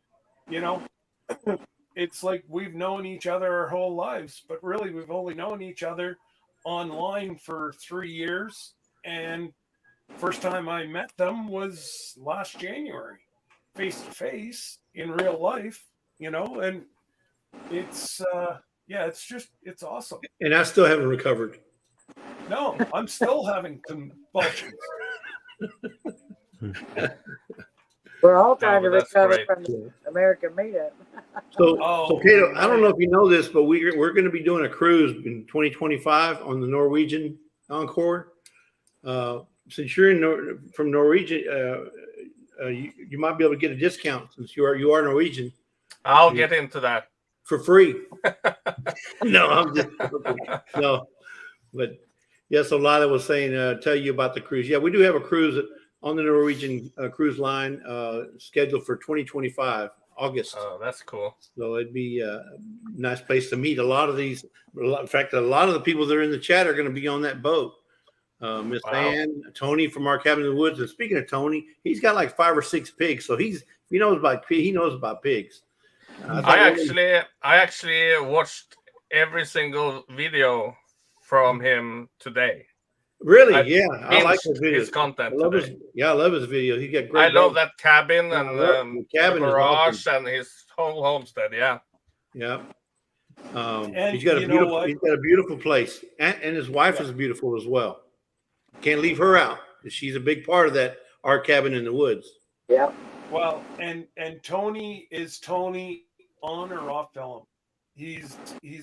It's like we've known each other our whole lives, but really we've only known each other online for 3 years. And first time I met them was last January, face to face in real life, and it's it's awesome. And I still haven't recovered. No, I'm still having convulsions. We're all trying to recover great. from the American meetup. So Cato, I don't know if you know this, but we're going to be doing a cruise in 2025 on the Norwegian Encore. Since you're from Norwegian, you might be able to get a discount since you are Norwegian. I'll get into that for free. No, I'm just no, but yes, a lot was saying tell you about the cruise. Yeah, we do have a cruise on the Norwegian cruise line, scheduled for 2025 August. Oh, that's cool. So it'd be a nice place to meet a lot of these. In fact, a lot of the people that are in the chat are going to be on that boat. Miss Ann, Tony from Our Cabin in the Woods. And speaking of Tony, he's got like 5 or 6 pigs. So he knows about pigs. I actually watched every single video from him today. Really? I like his videos. His content. I love his video. He got great. I love that cabin and the cabin, the garage, awesome. and his whole homestead. Yeah. Yeah. And he's got a beautiful place, and his wife is beautiful as well. Can't leave her out. She's a big part of that Our Cabin in the Woods. Yeah. Well, and Tony is Tony on or off film. He's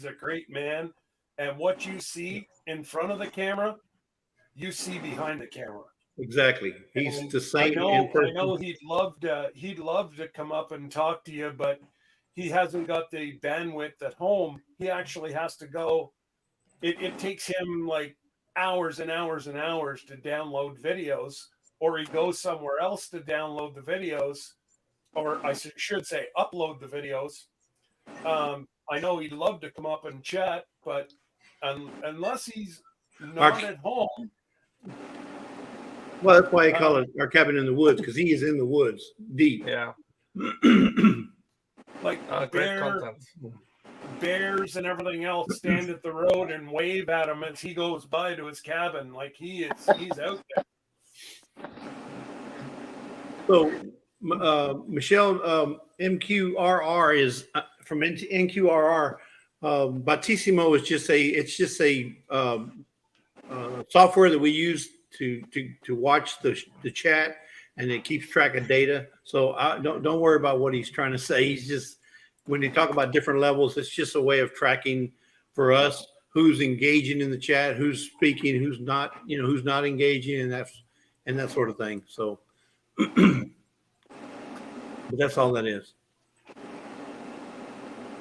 a great man, and what you see in front of the camera, you see behind the camera. Exactly. He's the same. I know he'd love to come up and talk to you, but he hasn't got the bandwidth at home. He actually has to go. It takes him like hours and hours and hours to download videos, or he goes somewhere else to download the videos, or I should say upload the videos. I know he'd love to come up and chat, but unless he's not at home. Well, that's why they call it Our Cabin in the Woods, because he is in the woods, deep. Yeah. Like great content. Bears and everything else stand at the road and wave at him as he goes by to his cabin. Like he's out there. So, Michelle, MQRR is from NQRR. Battissimo is just a software that we use to watch the chat, and it keeps track of data. So don't worry about what he's trying to say. He's just, when they talk about different levels, it's just a way of tracking for us who's engaging in the chat, who's speaking, who's not engaging, and that sort of thing. So, but that's all that is.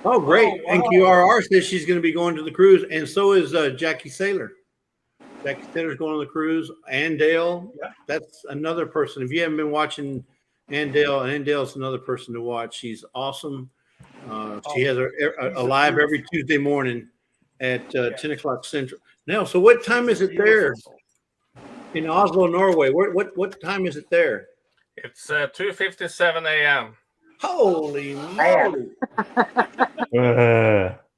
Oh, great. Oh, wow. NQRR says she's going to be going to the cruise, and so is Jackie Saylor. Jackie Saylor's going on the cruise. Andale, that's another person. If you haven't been watching Andale's another person to watch. She's awesome. She has a live every Tuesday morning at 10 o'clock Central. Now, so what time is it there in Oslo, Norway? What time is it there? It's 2:57 a.m. Holy moly!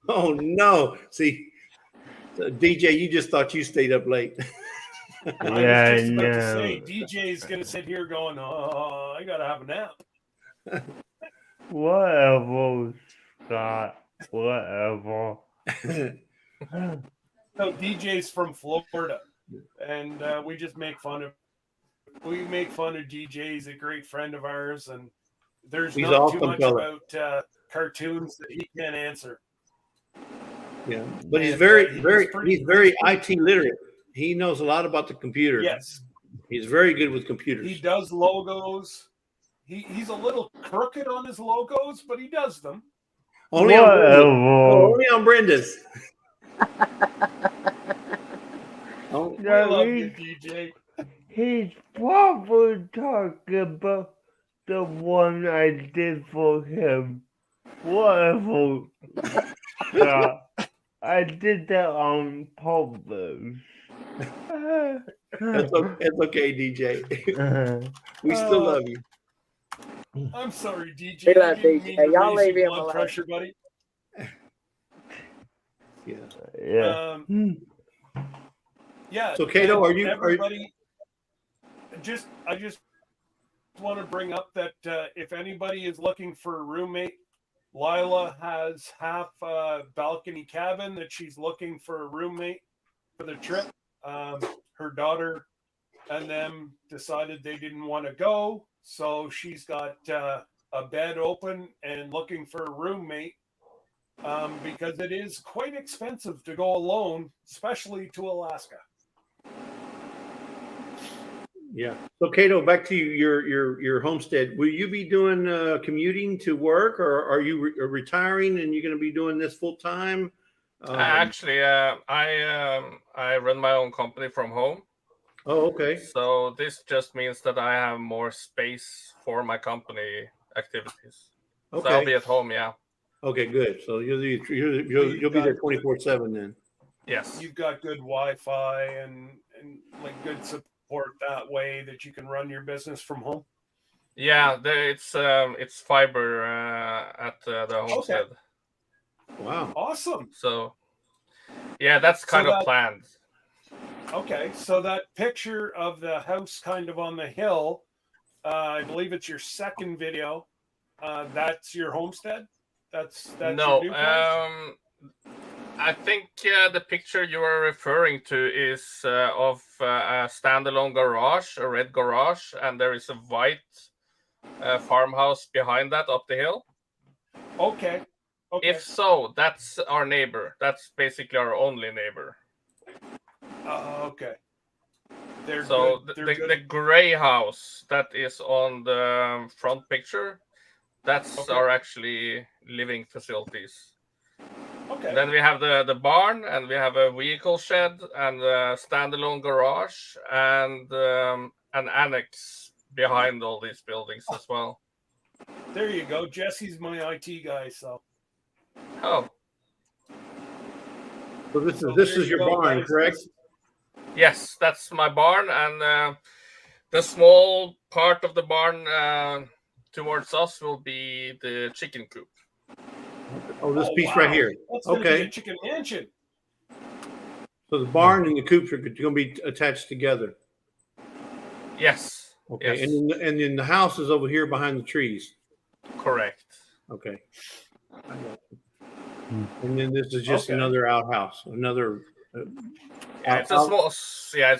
Oh no! See, DJ, you just thought you stayed up late. I was just about to say, DJ's gonna sit here going, "Oh, I gotta have a nap." Whatever, Scott. Whatever. So DJ's from Florida, and we just make fun of. We make fun of DJ. He's a great friend of ours, and there's not awesome too much fella. about cartoons that he can't answer. Yeah, but he's And, very he's IT literate. He knows a lot about the computer. Yes, he's very good with computers. he does logos. He's a little crooked on his logos, but he does them. Only on Brenda's. We love you, DJ. He's probably talking about the one I did for him. Whatever. I did that on purpose. It's okay, DJ. We still love you. I'm sorry, DJ. We love I didn't mean DJ. to Y'all raise leave your him blood alone. pressure, buddy. Yeah. Yeah. So, Cato, everybody? I just want to bring up that if anybody is looking for a roommate, Lila has half a balcony cabin that she's looking for a roommate for the trip. Her daughter and them decided they didn't want to go, so she's got a bed open and looking for a roommate because it is quite expensive to go alone, especially to Alaska. Yeah. So, Cato, back to your homestead. Will you be doing commuting to work, or are you retiring and you're going to be doing this full time? Actually, I run my own company from home. Oh, okay. So this just means that I have more space for my company activities. So I'll be Okay. at home. Yeah. Okay, good. So you'll be there 24/7 then. Yes. You've got good Wi-Fi and like good support that way that you can run your business from home. Yeah. It's fiber at the homestead. Wow. Awesome. So yeah, that's kind of planned. Okay, so that picture of the house kind of on the hill, I believe it's your second video. That's your homestead. That's No, your new place? I think the picture you are referring to is of a standalone garage, a red garage, and there is a white farmhouse behind that up the hill. Okay. If so, that's our neighbor. That's basically our only neighbor. Okay. They're so good. They're the gray house that is on the front picture, that's our actually living facilities. Okay. Then we have the barn, and we have a vehicle shed, and a standalone garage, and an annex behind all these buildings as well. There you go. Jesse's my IT guy, so. Oh. So this is your barn, guys. correct? Yes, that's my barn, and the small part of the barn towards us will be the chicken coop. Oh, this piece right here. That's gonna be Okay. a chicken mansion. So the barn and the coops are going to be attached together. Yes. Okay. Yes. And then the house is over here behind the trees. Correct. Okay. And then this is just another outhouse, another. It's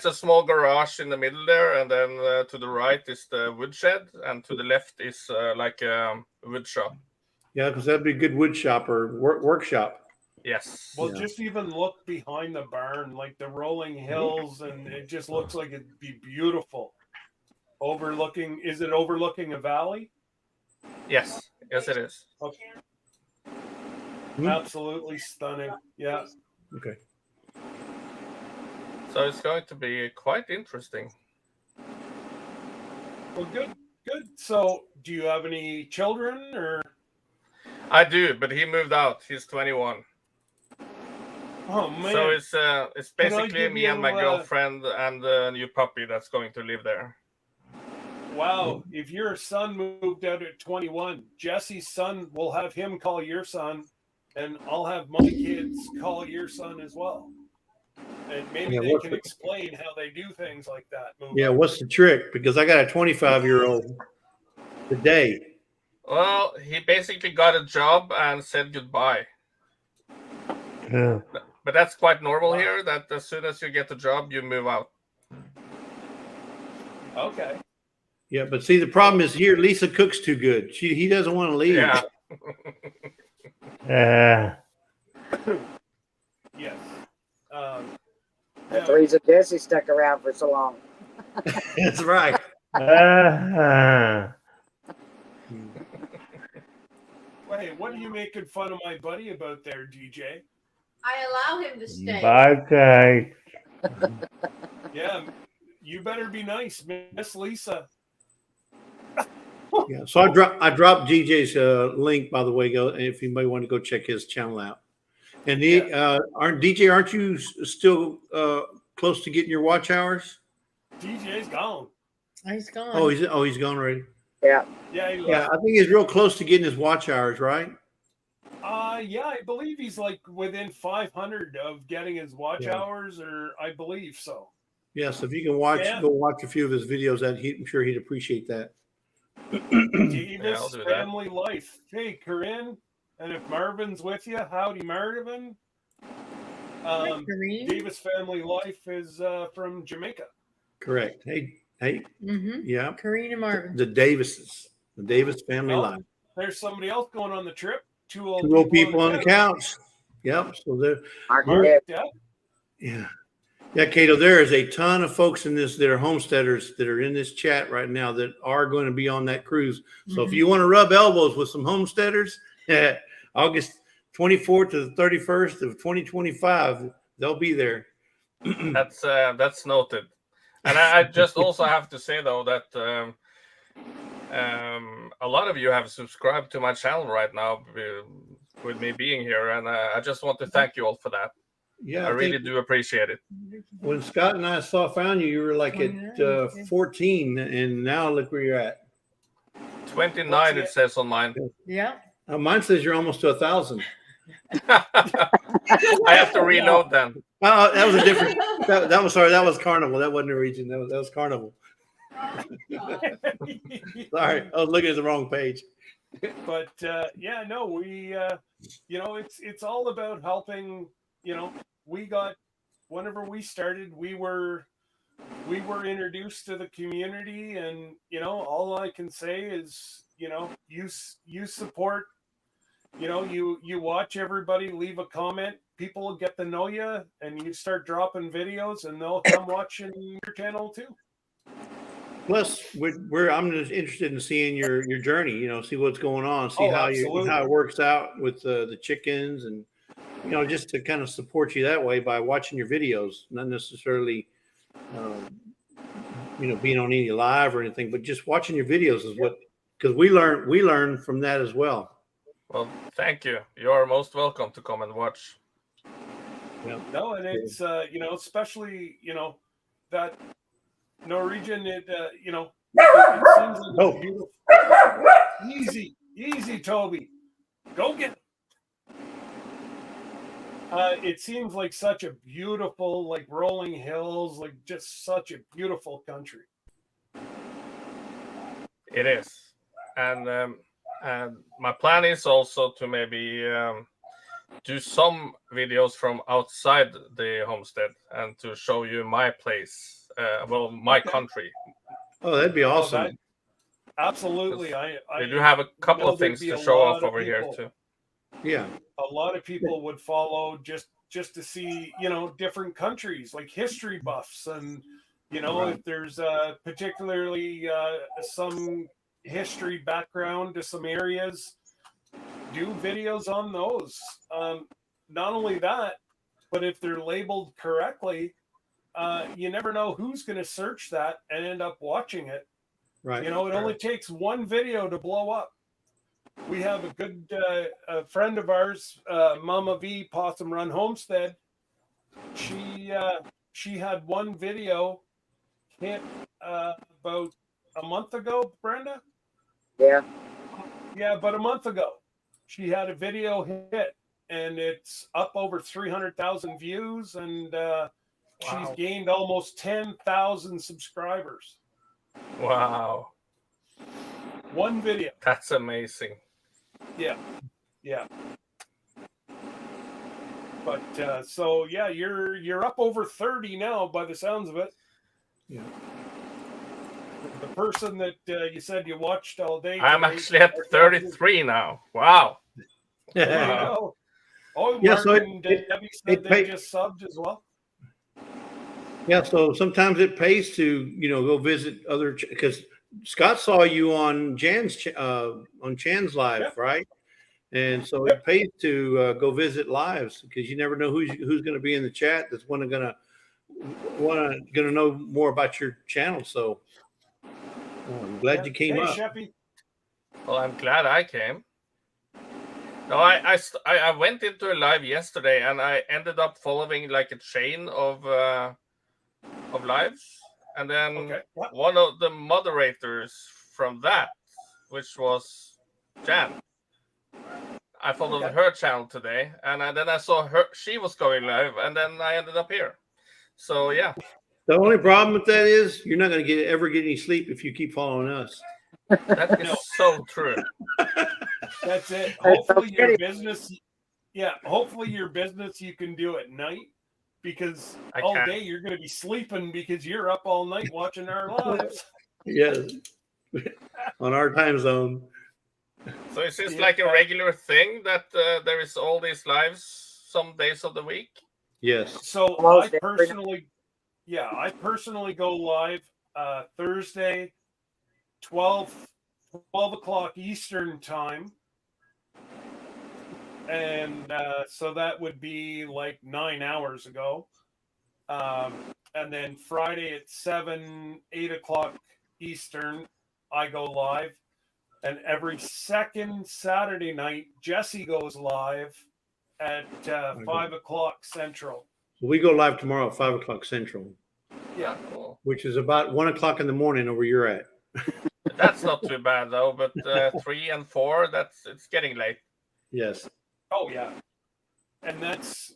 a small garage in the middle there, and then to the right is the woodshed, and to the left is like a wood shop. Yeah, because that'd be a good wood shop or workshop. Yes. Well, just even look behind the barn, like the rolling hills, and it just looks like it'd be beautiful. Overlooking, is it overlooking a valley? Yes. Yes, it is. Okay. Absolutely stunning. Yeah. Okay. So it's going to be quite interesting. Well, good. So, do you have any children, or? I do, but he moved out. He's 21. Oh man! So it's basically me and my girlfriend and the new puppy that's going to live there. Wow! If your son moved out at 21, Jesse's son will have him call your son, and I'll have my kids call your son as well. And maybe they can explain how they do things like that. Yeah, what's the trick? Because I got a 25-year-old today. Well, he basically got a job and said goodbye. Yeah. But that's quite normal here, that as soon as you get the job, you move out. Okay. Yeah, but see, the problem is here, Lisa cooks too good. He doesn't want to leave. Yeah. Yes. That's the reason Jesse stuck around for so long. That's right. Wait, what are you making fun of my buddy about there, DJ? I allow him to stay. Okay. Yeah, you better be nice, Miss Lisa. Yeah, so I dropped DJ's link, by the way, if anybody want to go check his channel out. And aren't you still close to getting your watch hours? DJ's gone. He's gone. Oh, he's gone already. Yeah. Yeah, I think he's real close to getting his watch hours, right? Yeah, I believe he's like within 500 of getting his watch hours, or I believe so. Yes, if you can go watch a few of his videos, I'm sure he'd appreciate that. Davis family life. Hey, Corinne, and if Marvin's with you, howdy, Marvin. Davis family life is from Jamaica. Correct. Hey. Yeah. Corinne and Marvin. The Davis family life. There's somebody else going on the trip. Two old people on the couch. Yep. So yeah, Cato, there is a ton of folks in this that are homesteaders that are in this chat right now that are going to be on that cruise. So if you want to rub elbows with some homesteaders, August 24th to the 31st of 2025, they'll be there. That's noted. And I just also have to say though that a lot of you have subscribed to my channel right now with me being here, and I just want to thank you all for that. Yeah, I really do appreciate it. When Scott and I found you, you were like at 14, and now look where you're at. 29 it says on mine. Yeah. Mine says you're almost to 1,000. I have to reload then. That was a different. That was sorry. That was Carnival. That wasn't a region. That was Carnival. Sorry, I was looking at the wrong page. But yeah, no, we it's all about helping. We got, whenever we started, we were introduced to the community, and all I can say is you support. You watch everybody, leave a comment, people will get to know you, and you start dropping videos, and they'll come watching your channel too. Plus, I'm just interested in seeing your journey. See what's going on, see how it works out with the chickens, and just to kind of support you that way by watching your videos, not necessarily being on any live or anything, but just watching your videos is what, because we learn from that as well. Well, thank you. You are most welcome to come and watch. Yeah. No, and it's especially that Norwegian, it seems like it's beautiful. Easy, Toby, go get it. It seems like such a beautiful, like rolling hills, like just such a beautiful country. It is, and my plan is also to maybe do some videos from outside the homestead and to show you my place. My country. Oh, that'd be awesome. Absolutely. We do have a couple of things to show off over here too. Yeah. A lot of people would follow just to see, different countries, like history buffs, and Right. if there's particularly some history background to some areas, do videos on those. Not only that, but if they're labeled correctly, you never know who's going to search that and end up watching it. Right. It only takes one video to blow up. We have a good a friend of ours, Mama V, Possum Run Homestead. She had one video hit about a month ago, Brenda? Yeah. Yeah, about a month ago. She had a video hit, and it's up over 300,000 views, and she's gained almost 10,000 subscribers. Wow. One video. That's amazing. Yeah. But so yeah, you're up over 30 now by the sounds of it. Yeah. The person that you said you watched all day. I'm actually at 33 now. Wow. There you go. Oh, Yeah, Mark so and Debbie said they just subbed as well. Yeah, so sometimes it pays to go visit other, because Scott saw you on Chan's live, Yep. right? And so it pays to go visit lives, because you never know who's going to be in the chat that's going to know more about your channel. So I'm glad you came up. Sheffy. Well, I'm glad I came. No, I went into a live yesterday, and I ended up following like a chain of lives, and then one of the moderators from that, which was Jan, I followed her channel today, and then I saw she was going live, and then I ended up here. So yeah. The only problem with that is you're not going to ever get any sleep if you keep following us. That is so true. That's it. Hopefully your business, hopefully your business you can do at night, because all day you're going to be sleeping because you're up all night watching our lives. Yes, on our time zone. So is this like a regular thing that there is all these lives some days of the week? Yes. So I personally go live Thursday, 12 o'clock Eastern time. And so that would be like 9 hours ago. and then Friday at 7, 8 o'clock Eastern, I go live. And every second Saturday night, Jesse goes live at 5 o'clock Central. So we go live tomorrow at 5 o'clock Central. Yeah, cool. Which is about 1 o'clock in the morning over you're at. That's not too bad though, but 3 and 4, it's getting late. Yes. Oh yeah, and that's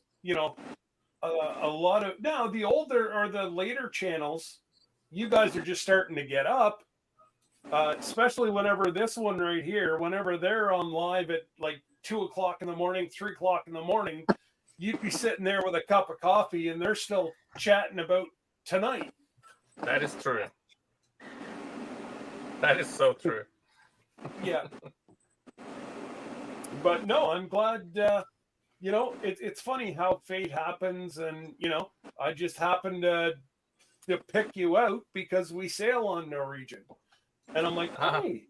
a lot of now the older or the later channels. You guys are just starting to get up, especially whenever this one right here, whenever they're on live at like 2 o'clock in the morning, 3 o'clock in the morning, you'd be sitting there with a cup of coffee and they're still chatting about tonight. That is true. That is so true. Yeah. But no, I'm glad, it's funny how fate happens. And, I just happened to pick you out because we sail on Norwegian. And I'm like, hey,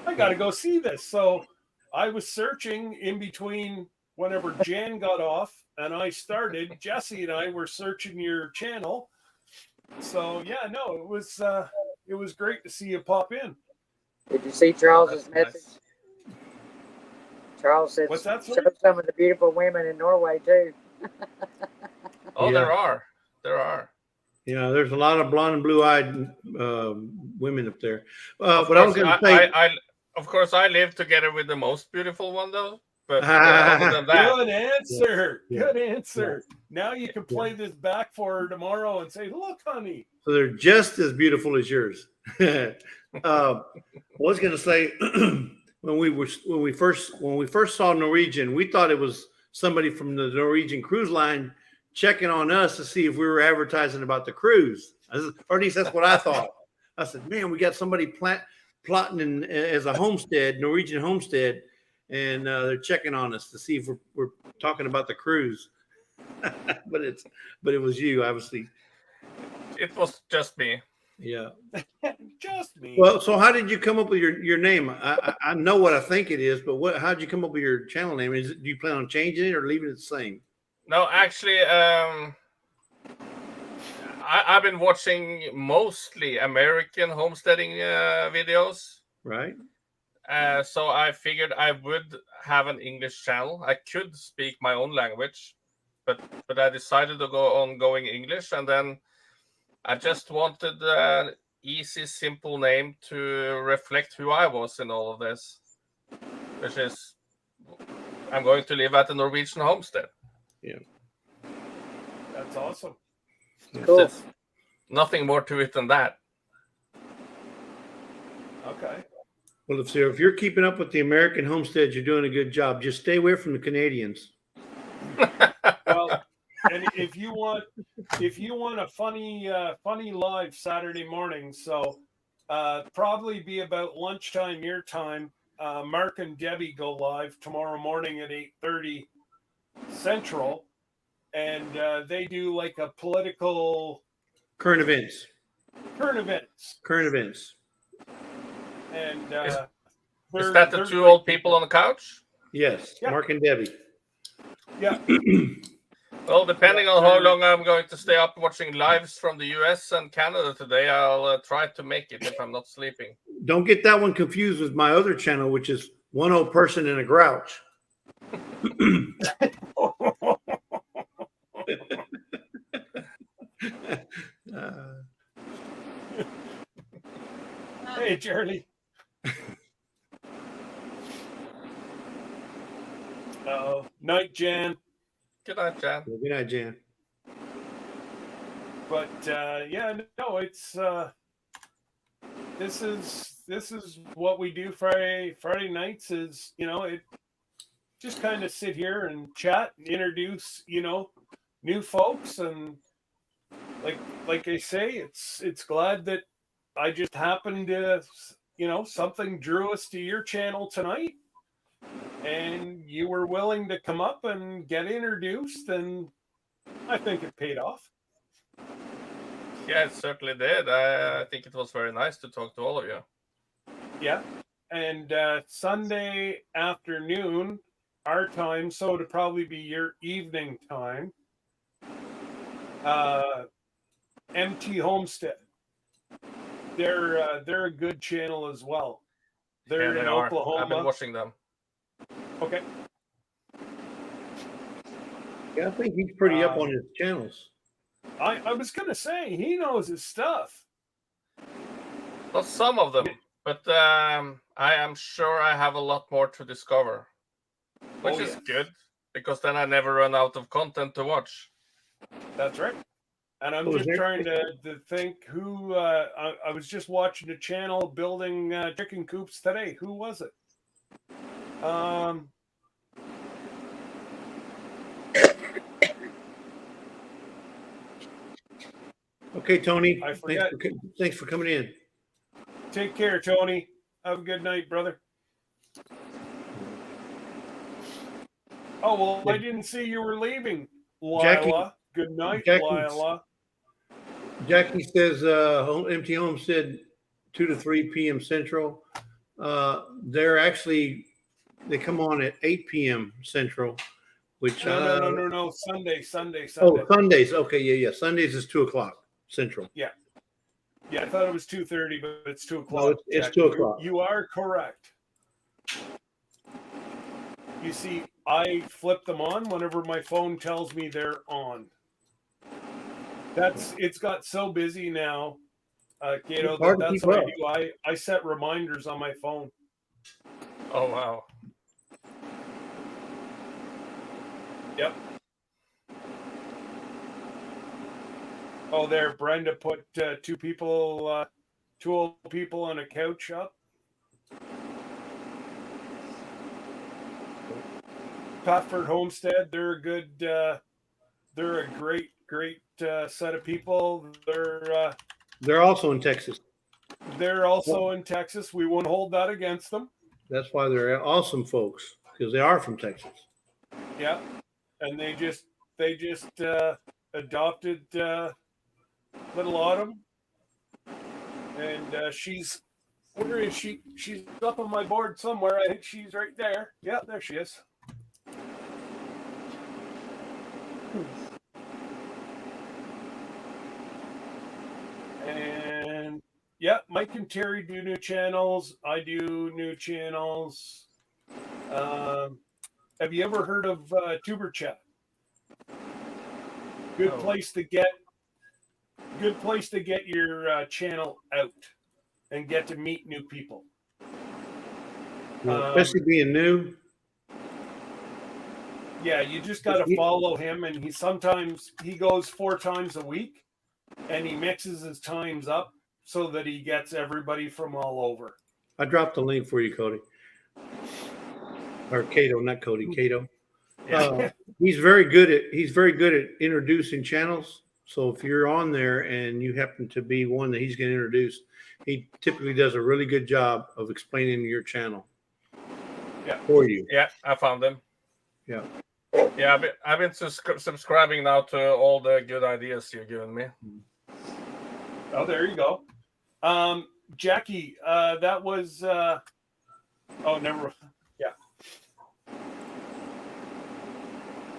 I got to go see this. So I was searching in between whenever Jan got off and I started. Jesse and I were searching your channel. So, yeah, no, it was great to see you pop in. Did you see Charles's message? Nice. Charles said, What's that, show sir? some of the beautiful women in Norway too. Oh, Yeah. There are. Yeah, there's a lot of blonde and blue-eyed women up there. Of But I was going to say, of course, I live together with the most beautiful one, though. But other than that, Good answer. Yeah. Good answer. Now you can play this back for her tomorrow and say, "Look, honey." so they're just as beautiful as yours. I was going to say, when we first saw Norwegian, we thought it was somebody from the Norwegian cruise line checking on us to see if we were advertising about the cruise. Or at least that's what I thought. I said, man, we got somebody plotting as a homestead, Norwegian homestead, and they're checking on us to see if we're talking about the cruise. but it was you, obviously. it was just me. Yeah. Just me. Well, so how did you come up with your name? I know what I think it is, but how did you come up with your channel name? Do you plan on changing it or leaving it the same? No, actually, I've been watching mostly American homesteading videos. Right. So I figured I would have an English channel. I could speak my own language, but I decided to go on going English, and then I just wanted an easy, simple name to reflect who I was in all of this, which is I'm going to live at a Norwegian homestead. Yeah. That's awesome. Cool. There's nothing more to it than that. Okay. Well, if you're keeping up with the American homesteads, you're doing a good job. Just stay away from the Canadians. Well, and if you want a funny live Saturday morning, so probably be about lunchtime your time. Mark and Debbie go live tomorrow morning at 8:30 Central, and they do like a political Current events. And Is that the two old people on the couch? Yes, Yeah. Mark and Debbie. Yeah. Well, depending on how long I'm going to stay up watching lives from the US and Canada today, I'll try to make it if I'm not sleeping. Don't get that one confused with my other channel, which is One Old Person in a Grouch. Hey, Charlie. Night, Jan. Good night, Jan. Good night, Jan. But yeah, no, it's this is what we do Friday nights. Is it just kind of sit here and chat and introduce new folks, and like I say, it's glad that I just happened to something drew us to your channel tonight, and you were willing to come up and get introduced, and I think it paid off. Yeah, it certainly did. I think it was very nice to talk to all of you. Yeah. And Sunday afternoon, our time, so it'd probably be your evening time. MT Homestead. They're a good channel as well. They're they in are. Oklahoma. I've been watching them. Okay. Yeah, I think he's pretty up on his channels. I was gonna say he knows his stuff. Well, some of them, but I am sure I have a lot more to discover, which is good because then I never run out of content to watch. That's right. And I'm just trying to think who. I was just watching a channel building chicken coops today. Who was it? Okay, Tony. I forget. Thanks for coming in. Take care, Tony. Have a good night, brother. Oh, well, I didn't see you were leaving, Lila. Jackie, good night, Lila. Jackie says Empty Homestead 2 to 3 p.m. Central. They come on at 8 p.m. Central, which No. Sunday. Oh, Sundays. Okay, yeah. Sundays is 2 o'clock Central. Yeah, I thought it was 2:30, but it's 2 o'clock. No, it's 2 o'clock. You are correct. You see, I flip them on whenever my phone tells me they're on. It's got so busy now, Kato, that's what I do. I set reminders on my phone. Oh, wow. Yep. Oh, there, Brenda put two old people on a couch up. Patford Homestead, they're a good, they're a great set of people. They're also in Texas. They're also in Texas. We won't hold that against them. That's why they're awesome folks, because they are from Texas. Yeah, and they just adopted little Autumn, and she's where is she? She's up on my board somewhere. I think she's right there. Yeah, there she is. And yeah, Mike and Terry do new channels. I do new channels. Have you ever heard of Tuber Chat? Good place to get your channel out and get to meet new people. Especially being new. Yeah, you just got to follow him, and he goes 4 times a week, and he mixes his times up so that he gets everybody from all over. I dropped the link for you, Cody. Or Cato, not Cody, Cato. Yeah. He's very good at introducing channels. So if you're on there and you happen to be one that he's going to introduce, he typically does a really good job of explaining your channel for you. Yeah, I found him. Yeah. Yeah, I've been subscribing now to all the good ideas you're giving me. Oh, there you go. Jackie, that was never. Yeah.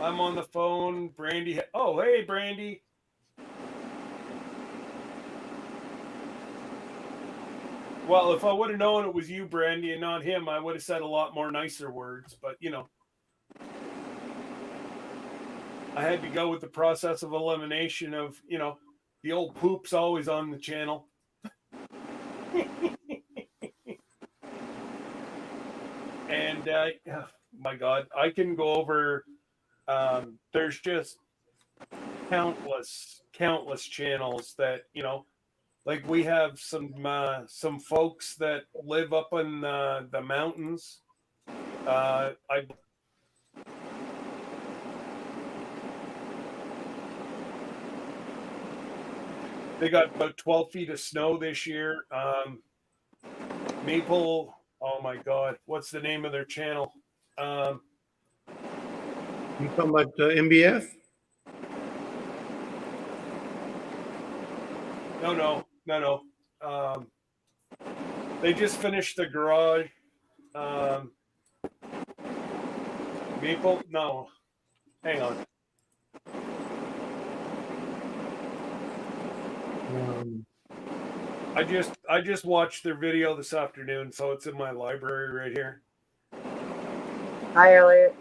I'm on the phone. Brandy. Oh, hey, Brandy. Well, if I would have known it was you, Brandy, and not him, I would have said a lot more nicer words. But, I had to go with the process of elimination of, the old poop's always on the channel. And, my God, I can go over, there's just countless channels that, like we have some folks that live up in the mountains. They got about 12 feet of snow this year. Maple, oh my God, what's the name of their channel? You talking about MBF? No. They just finished the garage. Maple, no. Hang on. I just watched their video this afternoon, so it's in my library right here. Hi, Elliot.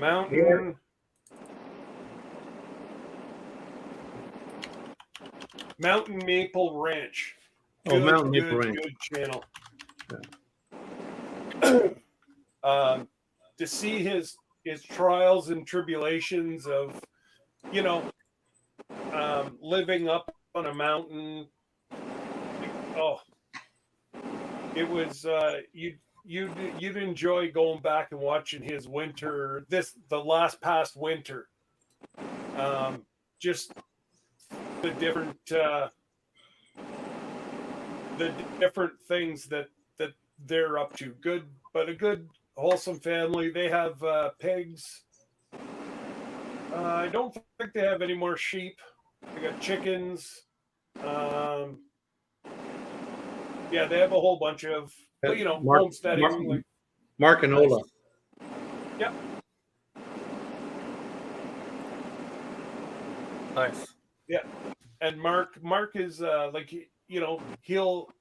Mountain Maple Ranch. Oh, Mountain Maple Ranch. Good channel. To see his trials and tribulations of, living up on a mountain. Oh, it was you'd enjoy going back and watching his winter. The last past winter. Just the different things that they're up to. Good, but a good wholesome family. They have pigs. I don't think they have any more sheep. They got chickens. Yeah, they have a whole bunch of homesteading. Mark and Ola. Yep. Nice. Yeah, and Mark is he'll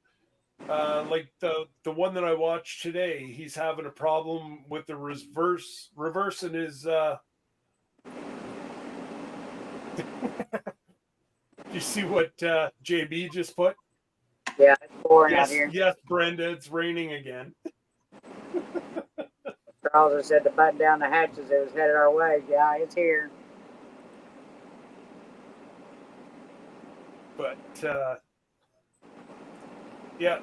like the one that I watched today. He's having a problem with the reverse in his. You see what JB just put? Yeah, it's pouring out here. Yes, Brenda, it's raining again. Charles has said to button down the hatches. It was headed our way. Yeah, it's here. But yeah,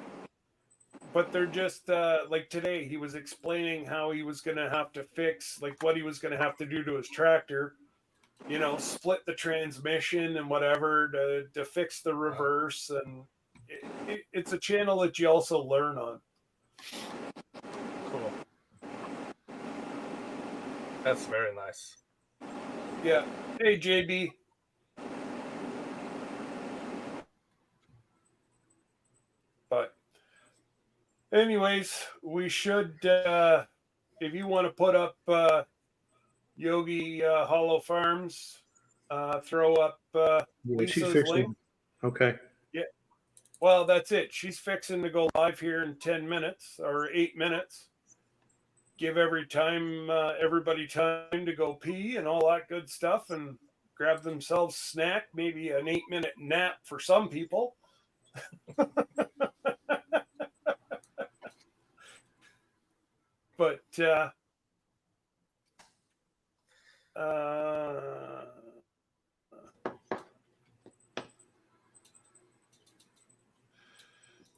but they're just like today. He was explaining how he was going to have to fix, like what he was going to have to do to his tractor. Split the transmission and whatever to fix the reverse, and it's a channel that you also learn on. Cool. That's very nice. Yeah. Hey, JB. But anyways, we should, if you want to put up Yogi Hollow Farms, throw up Lisa's link. Okay. Yeah. Well, that's it. She's fixing to go live here in 10 minutes or 8 minutes. Give everybody time to go pee and all that good stuff and grab themselves a snack, maybe an 8-minute nap for some people. But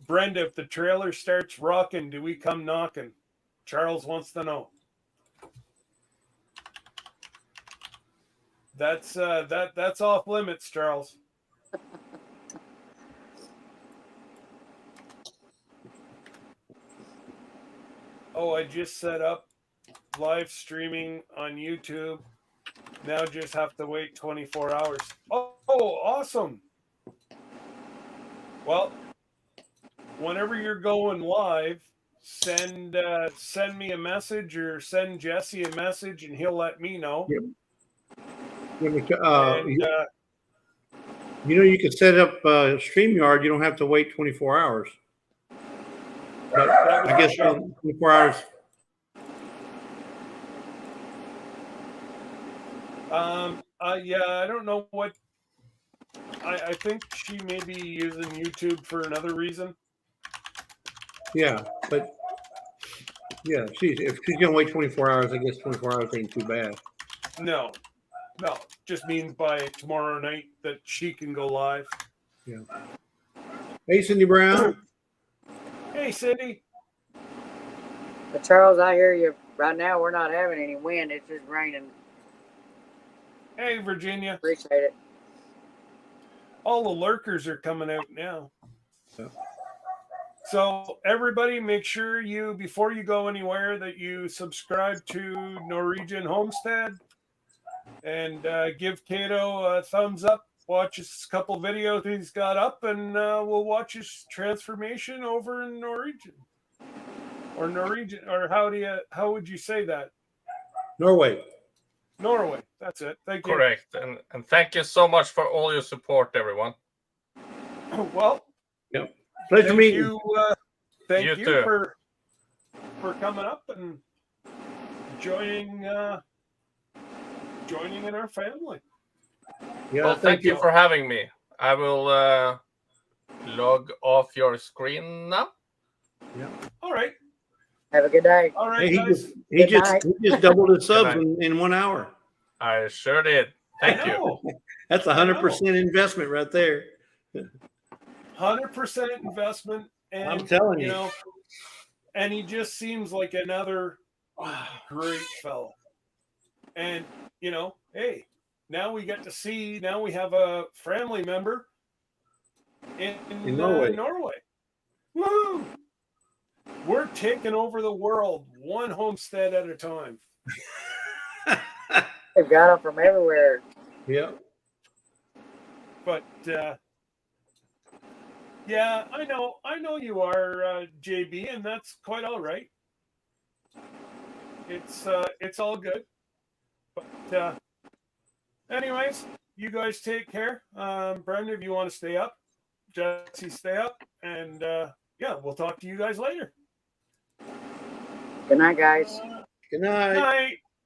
Brenda, if the trailer starts rocking, do we come knocking? Charles wants to know. That's off limits, Charles. Oh, I just set up live streaming on YouTube. Now just have to wait 24 hours. Oh, awesome. Well, whenever you're going live, send me a message or send Jesse a message and he'll let me know. Yep. You can set up StreamYard. You don't have to wait 24 hours. But I guess 24 hours. Yeah, I don't know what. I think she may be using YouTube for another reason. Yeah, but yeah, if she's gonna wait 24 hours, I guess 24 hours ain't too bad. No, just means by tomorrow night that she can go live. Yeah. Hey, Cindy Brown. Hey, Cindy. But Charles, I hear you. Right now, we're not having any wind. It's just raining. Hey, Virginia. Appreciate it. All the lurkers are coming out now. Yeah. So everybody, make sure before you go anywhere, that you subscribe to Norwegian Homestead and give Cato a thumbs up. Watch a couple videos he's got up, and we'll watch his transformation over in Norwegian. Or how would you say that? Norway. Norway. That's it. Thank you. Correct. And thank you so much for all your support, everyone. Well, Yep. Pleasure thank meeting. you. Thank You you too. for coming up and joining in our family. Yeah, Well, thank you for having me. I will log off your screen now. Yeah. All right. Have a good day. All right, Hey, guys. he Good just night. doubled his subs night. in 1 hour. I sure did. Thank I you. know. That's 100% investment right there. 100% investment, and I'm telling you. know, and he just seems like another great fellow. And hey, now we get to see. Now we have a family member in Norway. Woo! We're taking over the world, one homestead at a time. They've got them from everywhere. Yeah. But yeah, I know you are, JB, and that's quite all right. It's all good. But anyways, you guys take care. Brenda, if you want to stay up, Jesse, stay up, and yeah, we'll talk to you guys later. Good night, guys. Good night. Night.